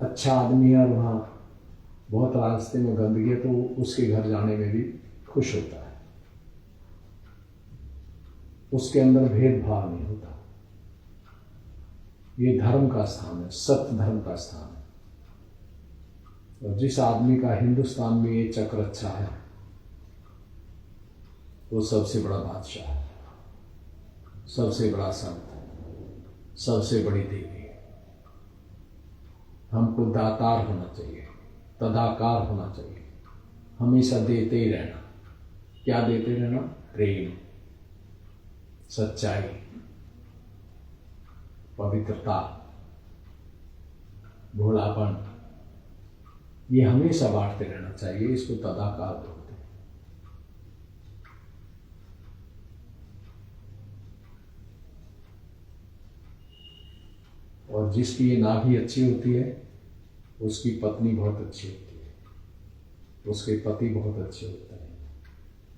अच्छा आदमी है और वहाँ बहुत रास्ते में गंदगी है तो उसके घर जाने में भी खुश होता है। उसके अंदर भेदभाव नहीं होता। ये धर्म का स्थान है, सत्य धर्म का स्थान है। और जिस आदमी का हिंदुस्तान में ये चक्र अच्छा है वो सबसे बड़ा बादशाह है, सबसे बड़ा संत है, सबसे बड़ी देवी है। हमको दातार होना चाहिए, तदाकार होना चाहिए, हमेशा देते ही रहना। क्या देते रहना? प्रेम, सच्चाई, पवित्रता, भोलापन, ये हमेशा बांटते रहना चाहिए। इसको तदाकार बोलते हैं। और जिसकी ये नाभि अच्छी होती है उसकी पत्नी बहुत अच्छी होती है, उसके पति बहुत अच्छे होते हैं,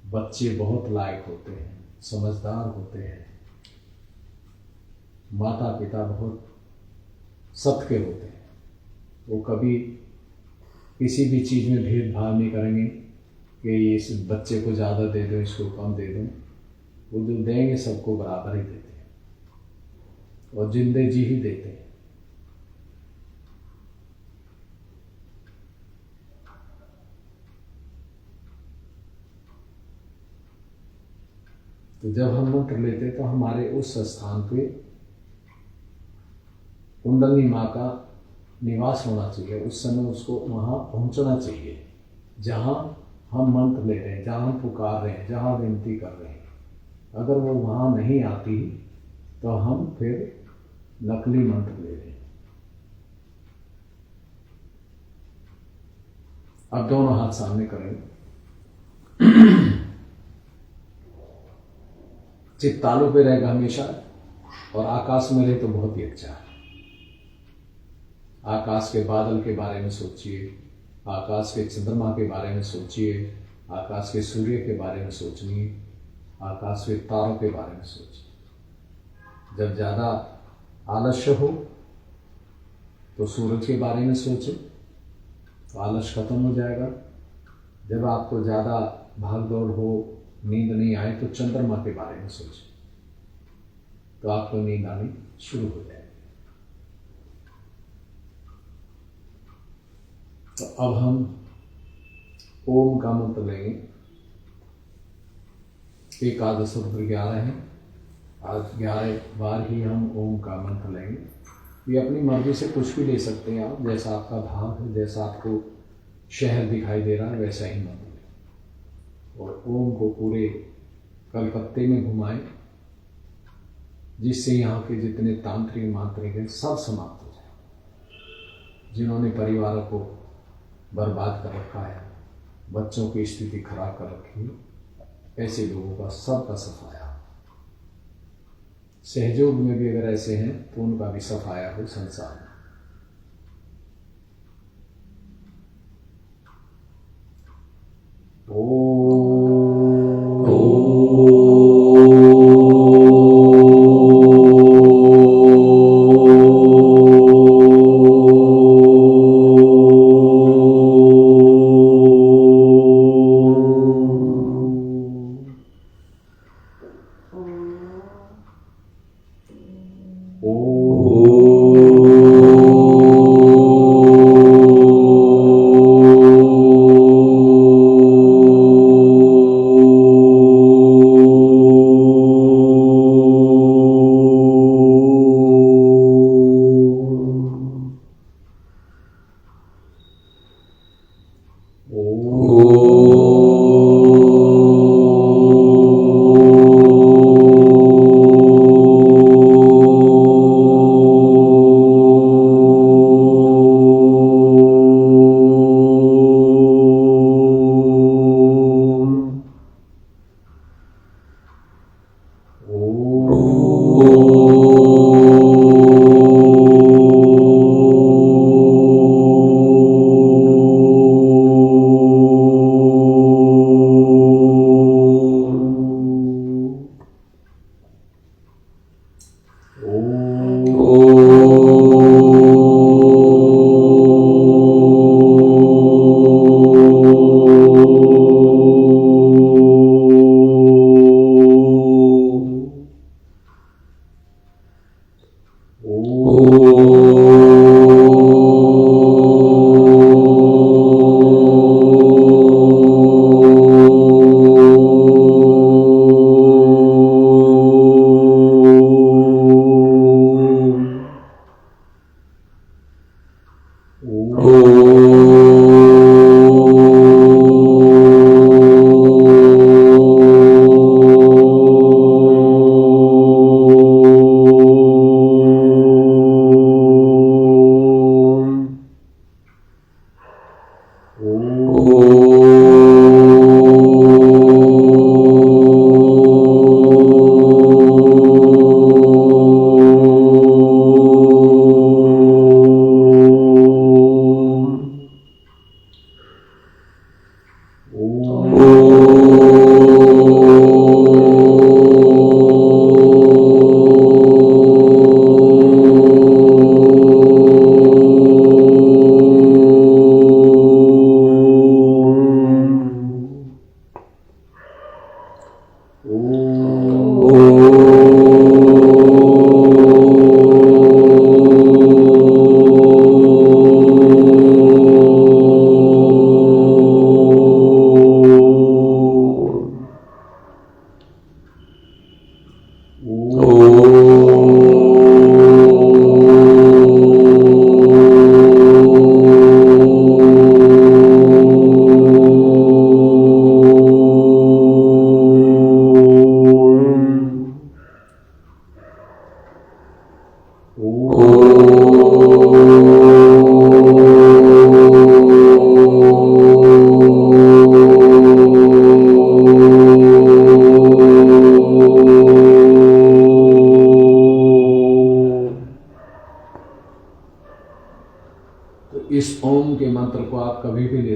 बच्चे बहुत लायक होते हैं, समझदार होते हैं, माता पिता बहुत सत्य के होते हैं। वो कभी किसी भी चीज़ में भेदभाव नहीं करेंगे कि इस बच्चे को ज़्यादा दे दो, इसको कम दे दो। वो जो देंगे सबको बराबर ही देते हैं और जिंदे जी ही देते हैं। तो जब हम मंत्र लेते तो हमारे उस स्थान पे कुंडलिनी माँ का निवास होना चाहिए। उस समय उसको वहाँ पहुँचना चाहिए जहाँ हम मंत्र ले रहे हैं, जहाँ हम पुकार रहे हैं, जहाँ विनती कर रहे हैं। अगर वो वहाँ नहीं आती तो हम फिर नकली मंत्र ले रहे हैं। अब दोनों हाथ सामने करेंगे, चित्त तालु पे रहेगा हमेशा, और आकाश में रहे तो बहुत ही अच्छा है। आकाश के बादल के बारे में सोचिए, आकाश के चंद्रमा के बारे में सोचिए, आकाश के सूर्य के बारे में सोचिए, आकाश के तारों के बारे में सोचिए। जब ज़्यादा आलस्य हो तो सूरज के बारे में सोचें, तो आलस खत्म हो जाएगा। जब आपको ज़्यादा भाग दौड़ हो, नींद नहीं आए, तो चंद्रमा के बारे में सोचें, तो आपको नींद आनी शुरू हो जाएगी। तो अब हम ओम का मंत्र लेंगे। एकादश रुद्र 11 हैं, आज 11 बार ही हम ओम का मंत्र लेंगे। ये अपनी मर्जी से कुछ भी ले सकते हैं आप, जैसा आपका भाव है, जैसा आपको शहर दिखाई दे रहा है वैसा ही मंत्र लें। और ओम को पूरे कलकत्ते में घुमाएं, जिससे यहाँ के जितने तांत्रिक मांत्रिक हैं सब समाप्त हो जाए। जिन्होंने परिवारों को बर्बाद कर रखा है, बच्चों की स्थिति खराब कर रखी है, ऐसे लोगों का सबका सफाया। सहयोग में भी अगर ऐसे हैं तो उनका भी सफाया हो संसार में।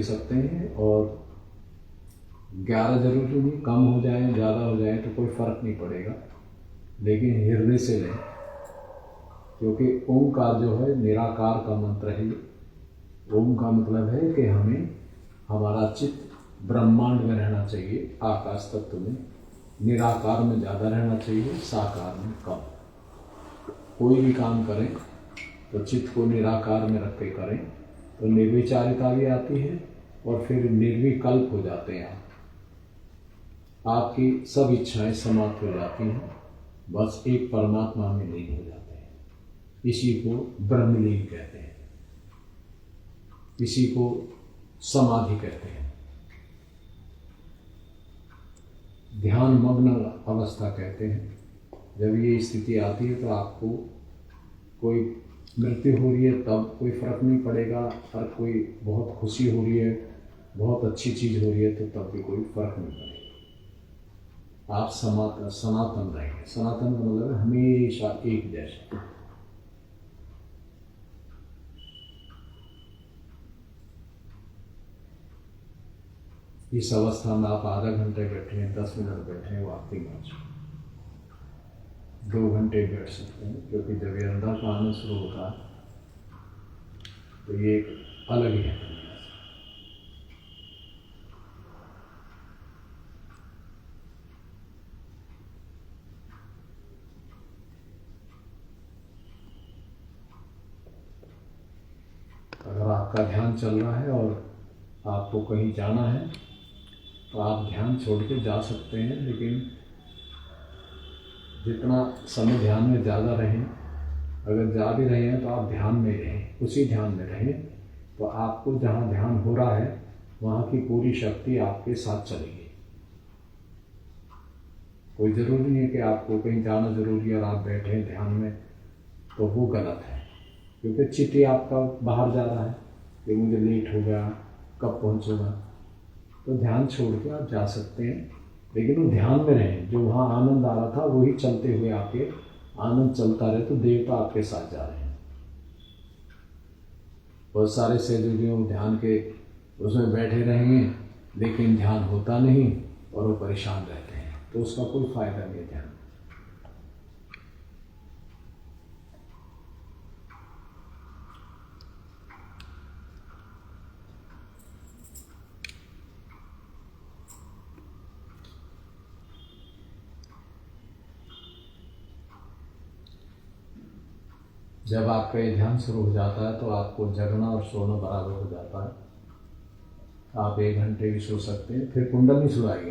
ले सकते हैं, और 11 जरूरी नहीं, कम हो जाए ज़्यादा हो जाए तो कोई फ़र्क नहीं पड़ेगा, लेकिन हृदय से लें, क्योंकि ओंकार जो है निराकार का मंत्र है। ओम का मतलब है कि हमें हमारा चित्त ब्रह्मांड में रहना चाहिए, आकाश तत्व में, निराकार में ज़्यादा रहना चाहिए, साकार में कम। कोई भी काम करें तो चित्त को निराकार में रख के करें तो निर्विचारिता भी आती है, और फिर निर्विकल्प हो जाते हैं आपकी सब इच्छाएं समाप्त हो जाती हैं, बस एक परमात्मा में लीन हो जाते हैं। इसी को ब्रह्मलीन कहते हैं, इसी को समाधि कहते हैं, ध्यान मग्न अवस्था कहते हैं। जब ये स्थिति आती है तो आपको कोई मृत्यु हो रही है तब कोई फर्क नहीं पड़ेगा, और कोई बहुत खुशी हो रही है, बहुत अच्छी चीज हो रही है तो तब भी कोई फर्क नहीं पड़ेगा। आप सनातन रहेंगे। सनातन का मतलब हमेशा एक जैसा। इस अवस्था में आप आधा घंटे बैठे हैं, 10 मिनट बैठे हैं, वो आपकी मर्जी। 2 घंटे बैठ सकते हैं, क्योंकि जब ये अंदर का आना शुरू होता है तो ये एक अलग ही है। अगर आपका ध्यान चल रहा है और आपको कहीं जाना है तो आप ध्यान छोड़ के जा सकते हैं, लेकिन जितना समय ध्यान में ज़्यादा रहें, अगर जा भी रहे हैं तो आप ध्यान में रहें, उसी ध्यान में रहें, तो आपको जहाँ ध्यान हो रहा है वहाँ की पूरी शक्ति आपके साथ चलेगी। कोई ज़रूरी नहीं है कि आपको कहीं जाना ज़रूरी है और आप बैठे हैं ध्यान में, तो वो गलत है, क्योंकि चित्त आपका बाहर जा रहा है कि मुझे लेट हो गया, कब पहुँचूंगा। तो ध्यान छोड़ के आप जा सकते हैं, लेकिन वो ध्यान में रहें। जो वहाँ आनंद आ रहा था वही चलते हुए आपके आनंद चलता रहे, तो देवता आपके साथ जा रहे हैं। बहुत सारे सहयोगियों ध्यान के उसमें बैठे रहेंगे, लेकिन ध्यान होता नहीं और वो परेशान रहते हैं, तो उसका कोई फायदा नहीं ध्यान। जब आपका ये ध्यान शुरू हो जाता है तो आपको जगना और सोना बराबर हो जाता है। आप 1 घंटे भी सो सकते हैं, फिर कुंडलनी सुलाएगी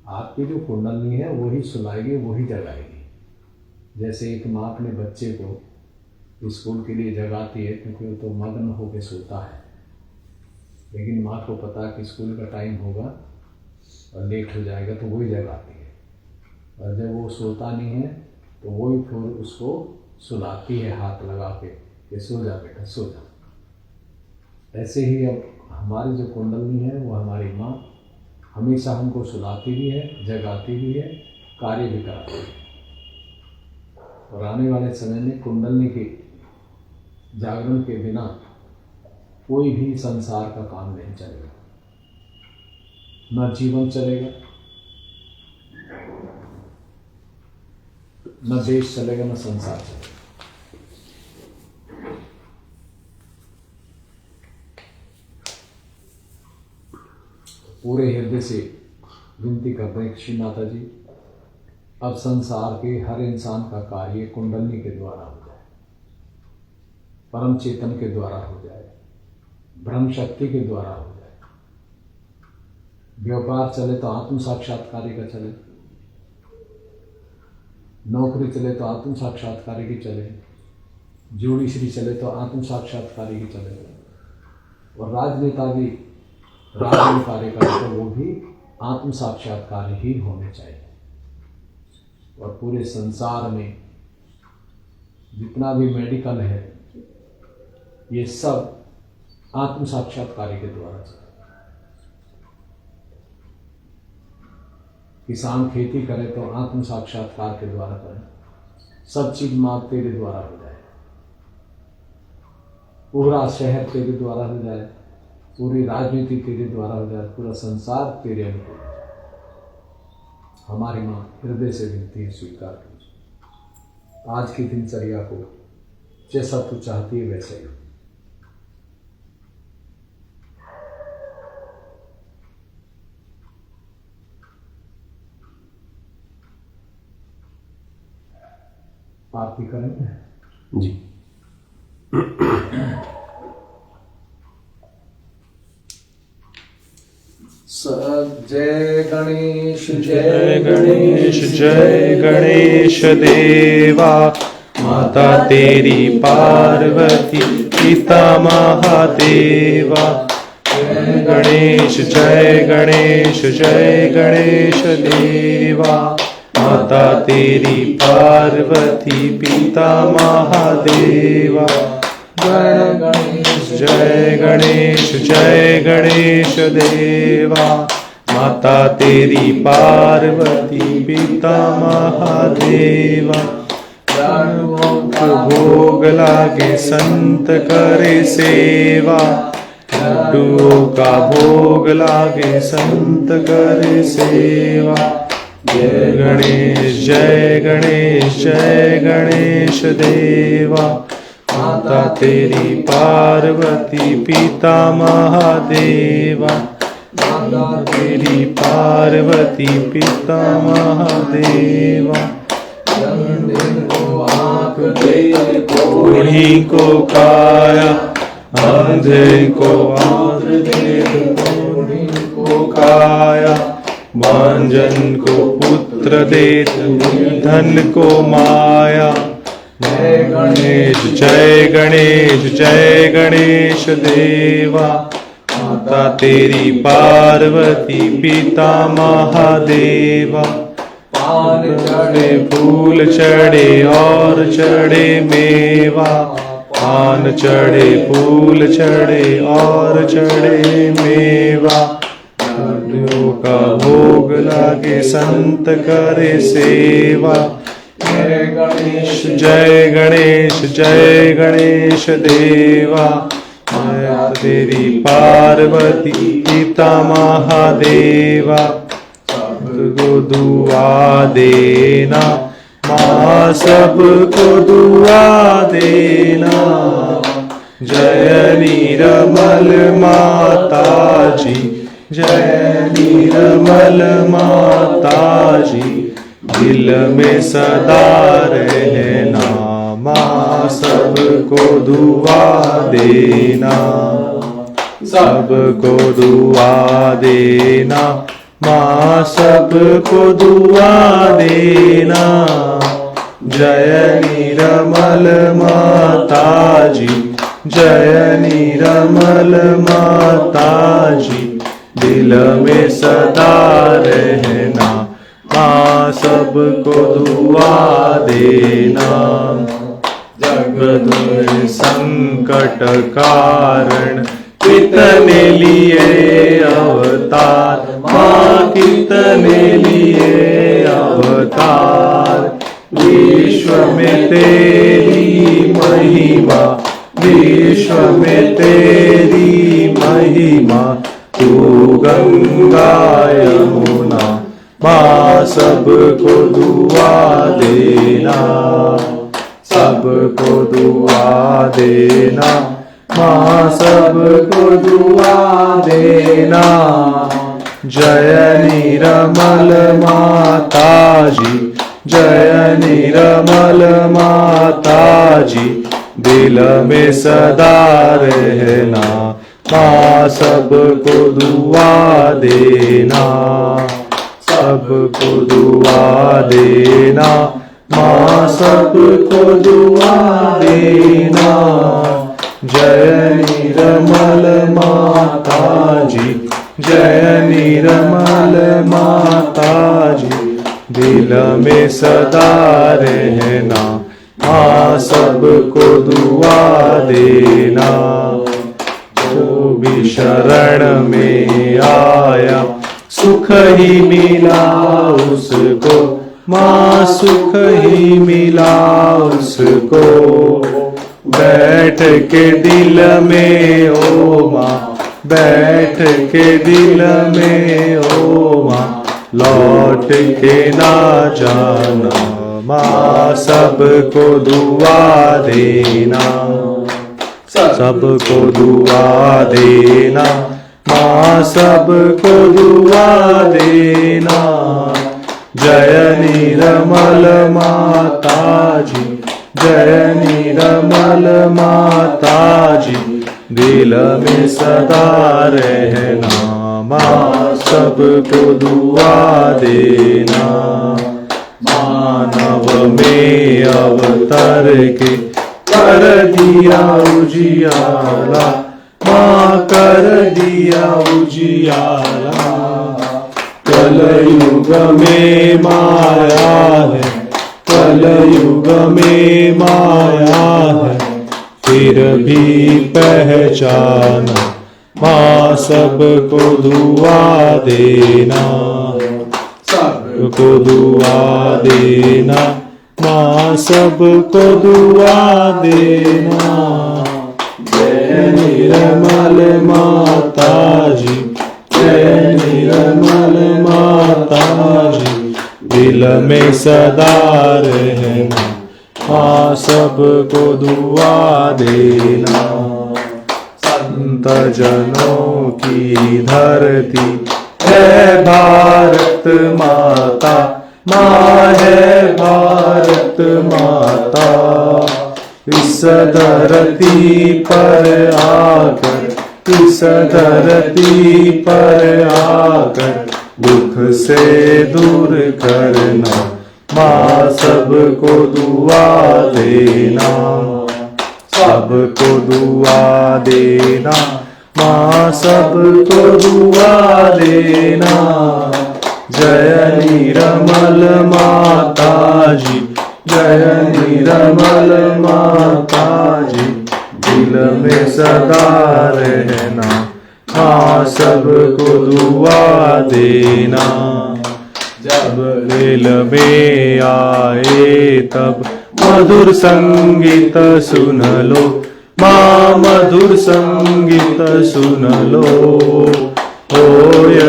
आपकी जो कुंडलनी है वही सुलाएगी, वही जगाएगी। जैसे एक माँ अपने बच्चे को स्कूल के लिए जगाती है, क्योंकि वो तो मग्न होकर सोता है, लेकिन माँ को पता है कि स्कूल का टाइम होगा और लेट हो जाएगा, तो वही जगाती है। और जब वो सोता नहीं है तो वही फिर उसको सुलाती है हाथ लगा के कि सो जा बेटा, सो जा। ऐसे ही अब हमारी जो कुंडलनी है वो हमारी माँ हमेशा हमको सुलाती भी है, जगाती भी है, कार्य भी कराती है। और आने वाले समय में कुंडलनी के जागरण के बिना कोई भी संसार का काम नहीं चलेगा, न जीवन चलेगा, न देश चलेगा, न संसार चलेगा। पूरे हृदय से विनती करते हैं श्री माता जी, अब संसार के हर इंसान का कार्य कुंडलनी के द्वारा हो जाए, परम चेतन के द्वारा हो जाए, ब्रह्म शक्ति के द्वारा हो जाए। व्यापार चले तो आत्म साक्षात्कारी का चले, नौकरी चले तो आत्म साक्षात्कारी की चले, जोड़ी श्री चले तो आत्म साक्षात्कारी की चले, और राजनेता भी राजनीतिक कार्य करे तो वो भी आत्म साक्षात्कार ही होने चाहिए। और पूरे संसार में जितना भी मेडिकल है ये सब आत्म साक्षात्कार के द्वारा चले। किसान खेती करे तो आत्म साक्षात्कार के द्वारा करे, सब चीज माँ तेरे द्वारा हो जाए। पूरा शहर तेरे द्वारा हो जाए, पूरी राजनीति तेरे द्वारा हो जाए, पूरा संसार तेरे अनुकूल। हमारी माँ हृदय से विनती है, स्वीकार कीजिए आज की दिनचर्या को जैसा तू चाहती है वैसे ही। आरती करेंगे जी। जय गणेश जय गणेश जय गणेश देवा, माता तेरी पार्वती पिता महादेवा। जय गणेश जय गणेश जय गणेश देवा, माता तेरी पार्वती पिता महादेवा। जय गणेश जय गणेश देवा, माता तेरी पार्वती पिता महादेवा। भोग लागे संत करे सेवा, लड्डुओं का भोग लागे संत करे सेवा। जय गणेश जय गणेश जय गणेश देवा, माता तेरी पार्वती पिता महादेवा। माता तेरी पार्वती पिता महादेवा। बूढ़ी को काया, अंधे को आंख दे, बूढ़ी को काया, बांझन को पुत्र दे, धन को माया। जय गणेश जय गणेश जय गणेश देवा, माता तेरी पार्वती पिता महादेवा। पान चढ़े फूल चढ़े और चढ़े मेवा, पान चढ़े फूल चढ़े और चढ़े मेवा। लड्डुओं का भोग लागे संत करे सेवा। जय गणेश जय गणेश जय गणेश देवा, माता तेरी पार्वती पिता महादेवा। सबको दुआ देना माँ, सबको दुआ देना। जय निर्मल माता जी, जय निर्मल माता जी, दिल में सदा रहना माँ, सबको दुआ देना। सबको दुआ देना माँ, सबको दुआ देना। जय निर्मल माता जी, जय निर्मल माता जी, दिल में सदा रहना माँ, सबको दुआ देना। जगत में संकट कारण कितने लिए अवतार माँ, कितने लिए अवतार। विश्व में तेरी महिमा, विश्व में तेरी महिमा। तू गंगा यमुना माँ, सबको दुआ देना। सबको दुआ देना माँ, सबको दुआ देना। जय निर्मल माता जी, जय निर्मल माता जी, दिल में सदा रहना माँ, सबको दुआ देना। सबको दुआ देना माँ, सबको दुआ देना। जय निर्मल माता जी, जय निर्मल माता जी, दिल में सदा रहना माँ, सबको दुआ देना। जो भी शरण में आया सुख ही मिला उसको माँ, सुख ही मिला उसको। बैठ के दिल में ओ माँ, बैठ के दिल में ओ माँ लौट के ना जाना। माँ सबको दुआ देना, सबको दुआ देना, माँ सबको दुआ देना। जय निर्मल माता जी, जय निर्मल माता जी, दिल में सदा रहना। माँ सबको दुआ देना। मानव में अवतार के कर दिया उजियाला, माँ कर दिया उजियाला। कलयुग में माया है, कलयुग में माया है, फिर भी पहचाना। माँ सबको दुआ देना, सबको दुआ देना, माँ सबको दुआ देना। जय निर्मल माता जी, जय निर्मल माता जी, दिल में सदा रहना। माँ सबको दुआ देना। संत जनों की धरती है भारत माता, माँ है भारत माता। इस धरती पर आकर, इस धरती पर आकर दुख से दूर करना। माँ सबको दुआ देना, सबको दुआ देना, माँ सबको दुआ देना। जय निर्मल माता जी, जय निर्मल माता जी, दिल में सदा रहना। माँ सबको दुआ देना। जब दिल में आए तब मधुर संगीत सुन लो, माँ मधुर संगीत सुन लो। हो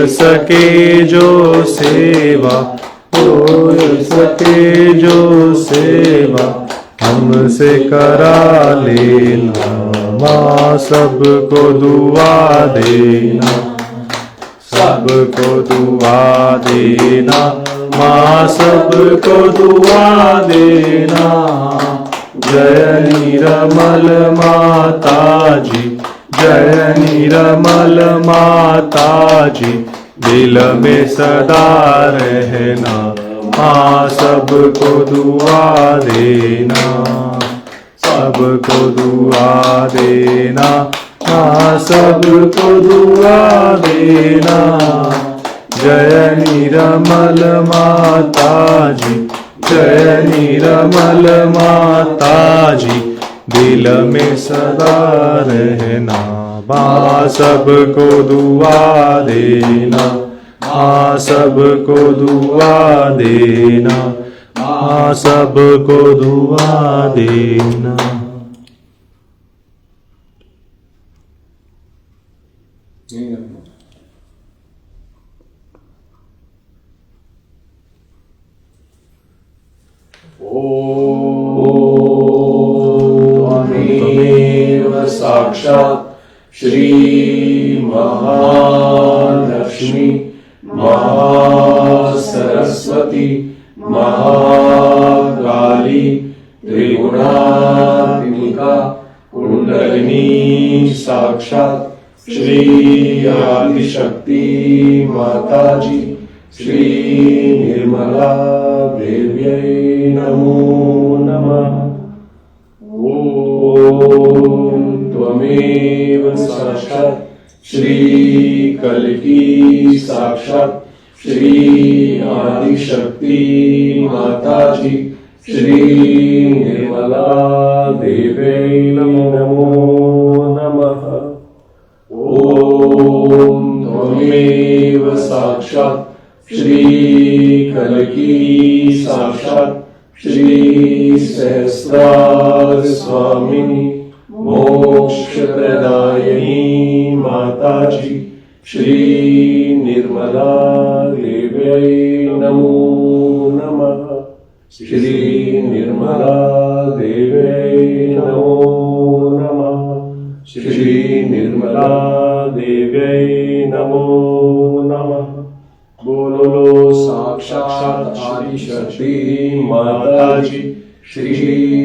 सके जो सेवा, हो सके जो सेवा, हमसे करा लेना। माँ सबको दुआ देना, सबको दुआ देना, माँ सबको दुआ देना। जय निर्मल माता जी, जय निर्मल माता जी, दिल में सदा रहना। माँ सबको दुआ देना, सबको दुआ देना, माँ सबको दुआ देना। जय निर्मल माता जी, जय निर्मल माता जी, दिल में सदा रहना। माँ सबको दुआ देना, माँ सबको दुआ देना, माँ सबको दुआ देना। त्वमेव साक्षात् श्री महालक्ष्मी महासरस्वती महाकाली त्रिगुणात्मिका कुंडलिनी साक्षात् श्री आदिशक्ति माता जी श्री निर्मला देव्यै नमो नमः। ओम त्वमेव साक्षात् श्री कल्की साक्षात् श्री आदिशक्ति माता जी श्री निर्मला देव्यै नमो नमः। ओम त्वमेव साक्षात् श्री कल्की साक्षात् श्री सहस्रार स्वामिनी मोक्ष प्रदायिनी माता जी श्री निर्मला देव्यै नमो नमः। श्री निर्मला देव्यै नमो नमः। श्री निर्मला देव्यै नमो नमः। बोलो साक्षात आदि शक्ति माता जी श्री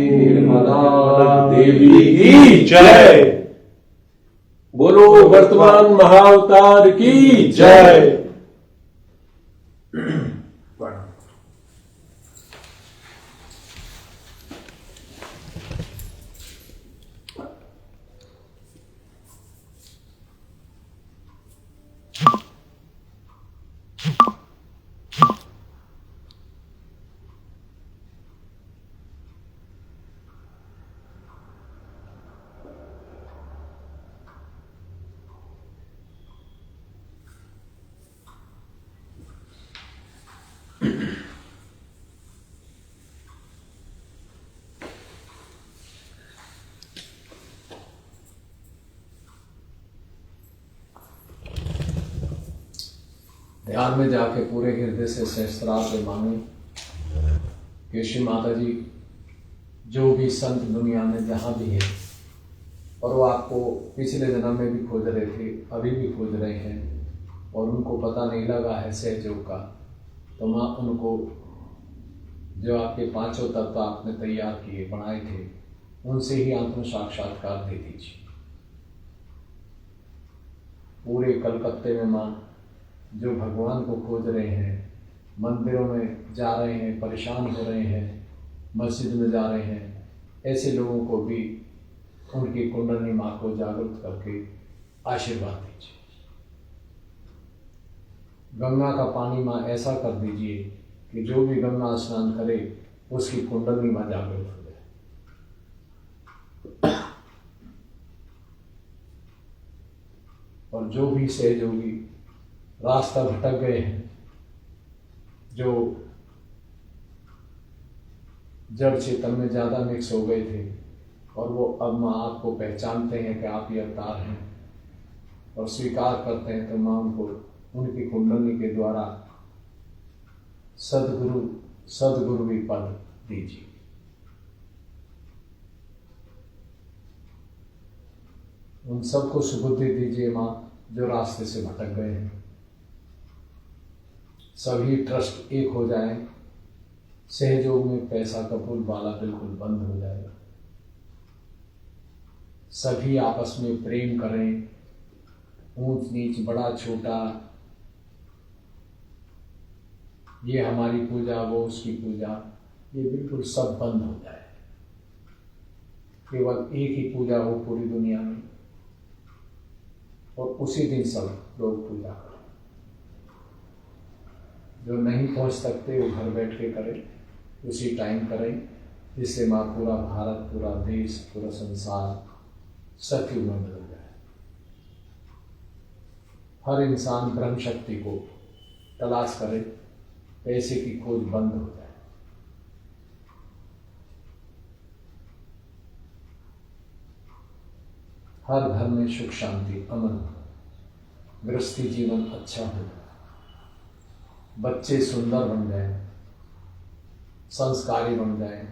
निर्मला देवी की जय। बोलो वर्तमान महाअवतार की जय। ध्यान में जाके पूरे हृदय से सहस्त्रार से मांगे कि श्री माता जी जो भी संत दुनिया में जहाँ भी है और वो आपको पिछले जन्म में भी खोज रहे थे, अभी भी खोज रहे हैं और उनको पता नहीं लगा है सहयोग का, तो माँ उनको जो आपके पांचों तत्व आपने तैयार किए बनाए थे उनसे ही आत्म साक्षात्कार दे दीजिए। पूरे कलकत्ते में माँ जो भगवान को खोज रहे हैं, मंदिरों में जा रहे हैं, परेशान हो रहे हैं, मस्जिद में जा रहे हैं, ऐसे लोगों को भी उनकी कुंडली माँ को जागृत करके आशीर्वाद दीजिए। गंगा का पानी माँ ऐसा कर दीजिए कि जो भी गंगा स्नान करे उसकी कुंडली माँ जागृत हो जाए। और जो भी सहयोगी रास्ता भटक गए हैं, जो जड़ चेतन में ज़्यादा मिक्स हो गए थे और वो अब माँ आपको पहचानते हैं कि आप ये अवतार हैं और स्वीकार करते हैं, तो माँ उनको उनकी कुंडली के द्वारा सदगुरु भी पद दीजिए। उन सबको सुबुद्धि दीजिए माँ जो रास्ते से भटक गए हैं। सभी ट्रस्ट एक हो जाए, सहयोग में पैसा का बोलबाला बिल्कुल बंद हो जाएगा। सभी आपस में प्रेम करें, ऊंच नीच बड़ा छोटा, ये हमारी पूजा वो उसकी पूजा, ये बिल्कुल सब बंद हो जाए। केवल एक ही पूजा हो पूरी दुनिया में और उसी दिन सब लोग पूजा करें। जो नहीं पहुंच सकते वो घर बैठ के करें, उसी टाइम करें, जिससे माँ पूरा भारत, पूरा देश, पूरा संसार सत्युग में बदल जाए। हर इंसान ब्रह्म शक्ति को तलाश करे, पैसे की खोज बंद हो जाए। हर घर में सुख शांति अमन, गृहस्थी जीवन अच्छा हो, बच्चे सुंदर बन जाए, संस्कारी बन जाए,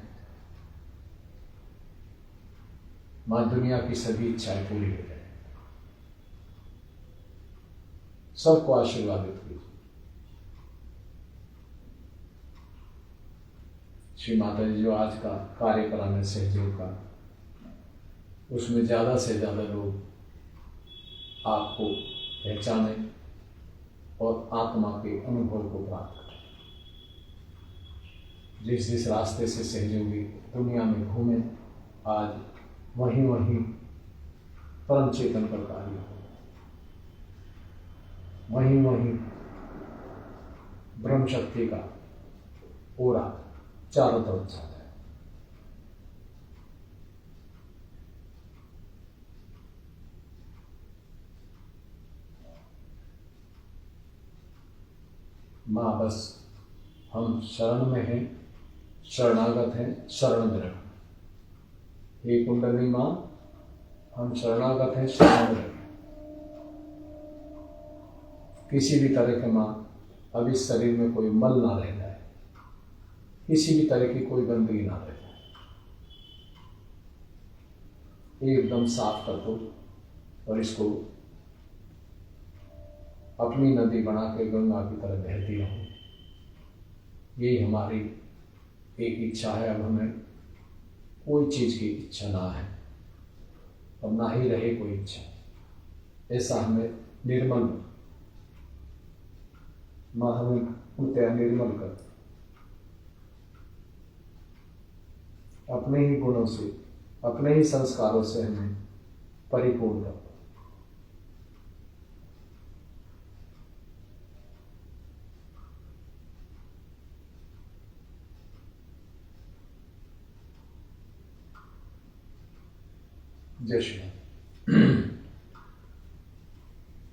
माँ दुनिया की सभी इच्छाएं पूरी हो जाए। सबको आशीर्वादित कीजिए। श्री माता जी जो आज का कार्यक्रम है सहयोग का, उसमें ज़्यादा से ज़्यादा लोग आपको पहचाने और आत्मा के अनुभव को प्राप्त करें। जिस जिस रास्ते से सहयोगी दुनिया में घूमे, आज वहीं वहीं परम चेतन का कार्य हो, वहीं वहीं ब्रह्म शक्ति का ओरा चारों तरफ जाता है। माँ बस हम शरण में हैं, शरणागत हैं, शरण ग्रहण। हे कुंडली माँ, हम शरणागत हैं, शरण में। किसी भी तरह के मां अब इस शरीर में कोई मल ना रह जाए, किसी भी तरह की कोई गंदगी ना रह जाए, एकदम साफ कर दो और इसको अपनी नदी बना के गंगा की तरह बहती रहो। यही हमारी एक इच्छा है। अब हमें कोई चीज की इच्छा ना है, अब ना ही रहे कोई इच्छा। ऐसा हमें निर्मल, मां हमें पूर्णतया निर्मल कर, अपने ही गुणों से, अपने ही संस्कारों से हमें परिपूर्ण कर। जय श्री राम।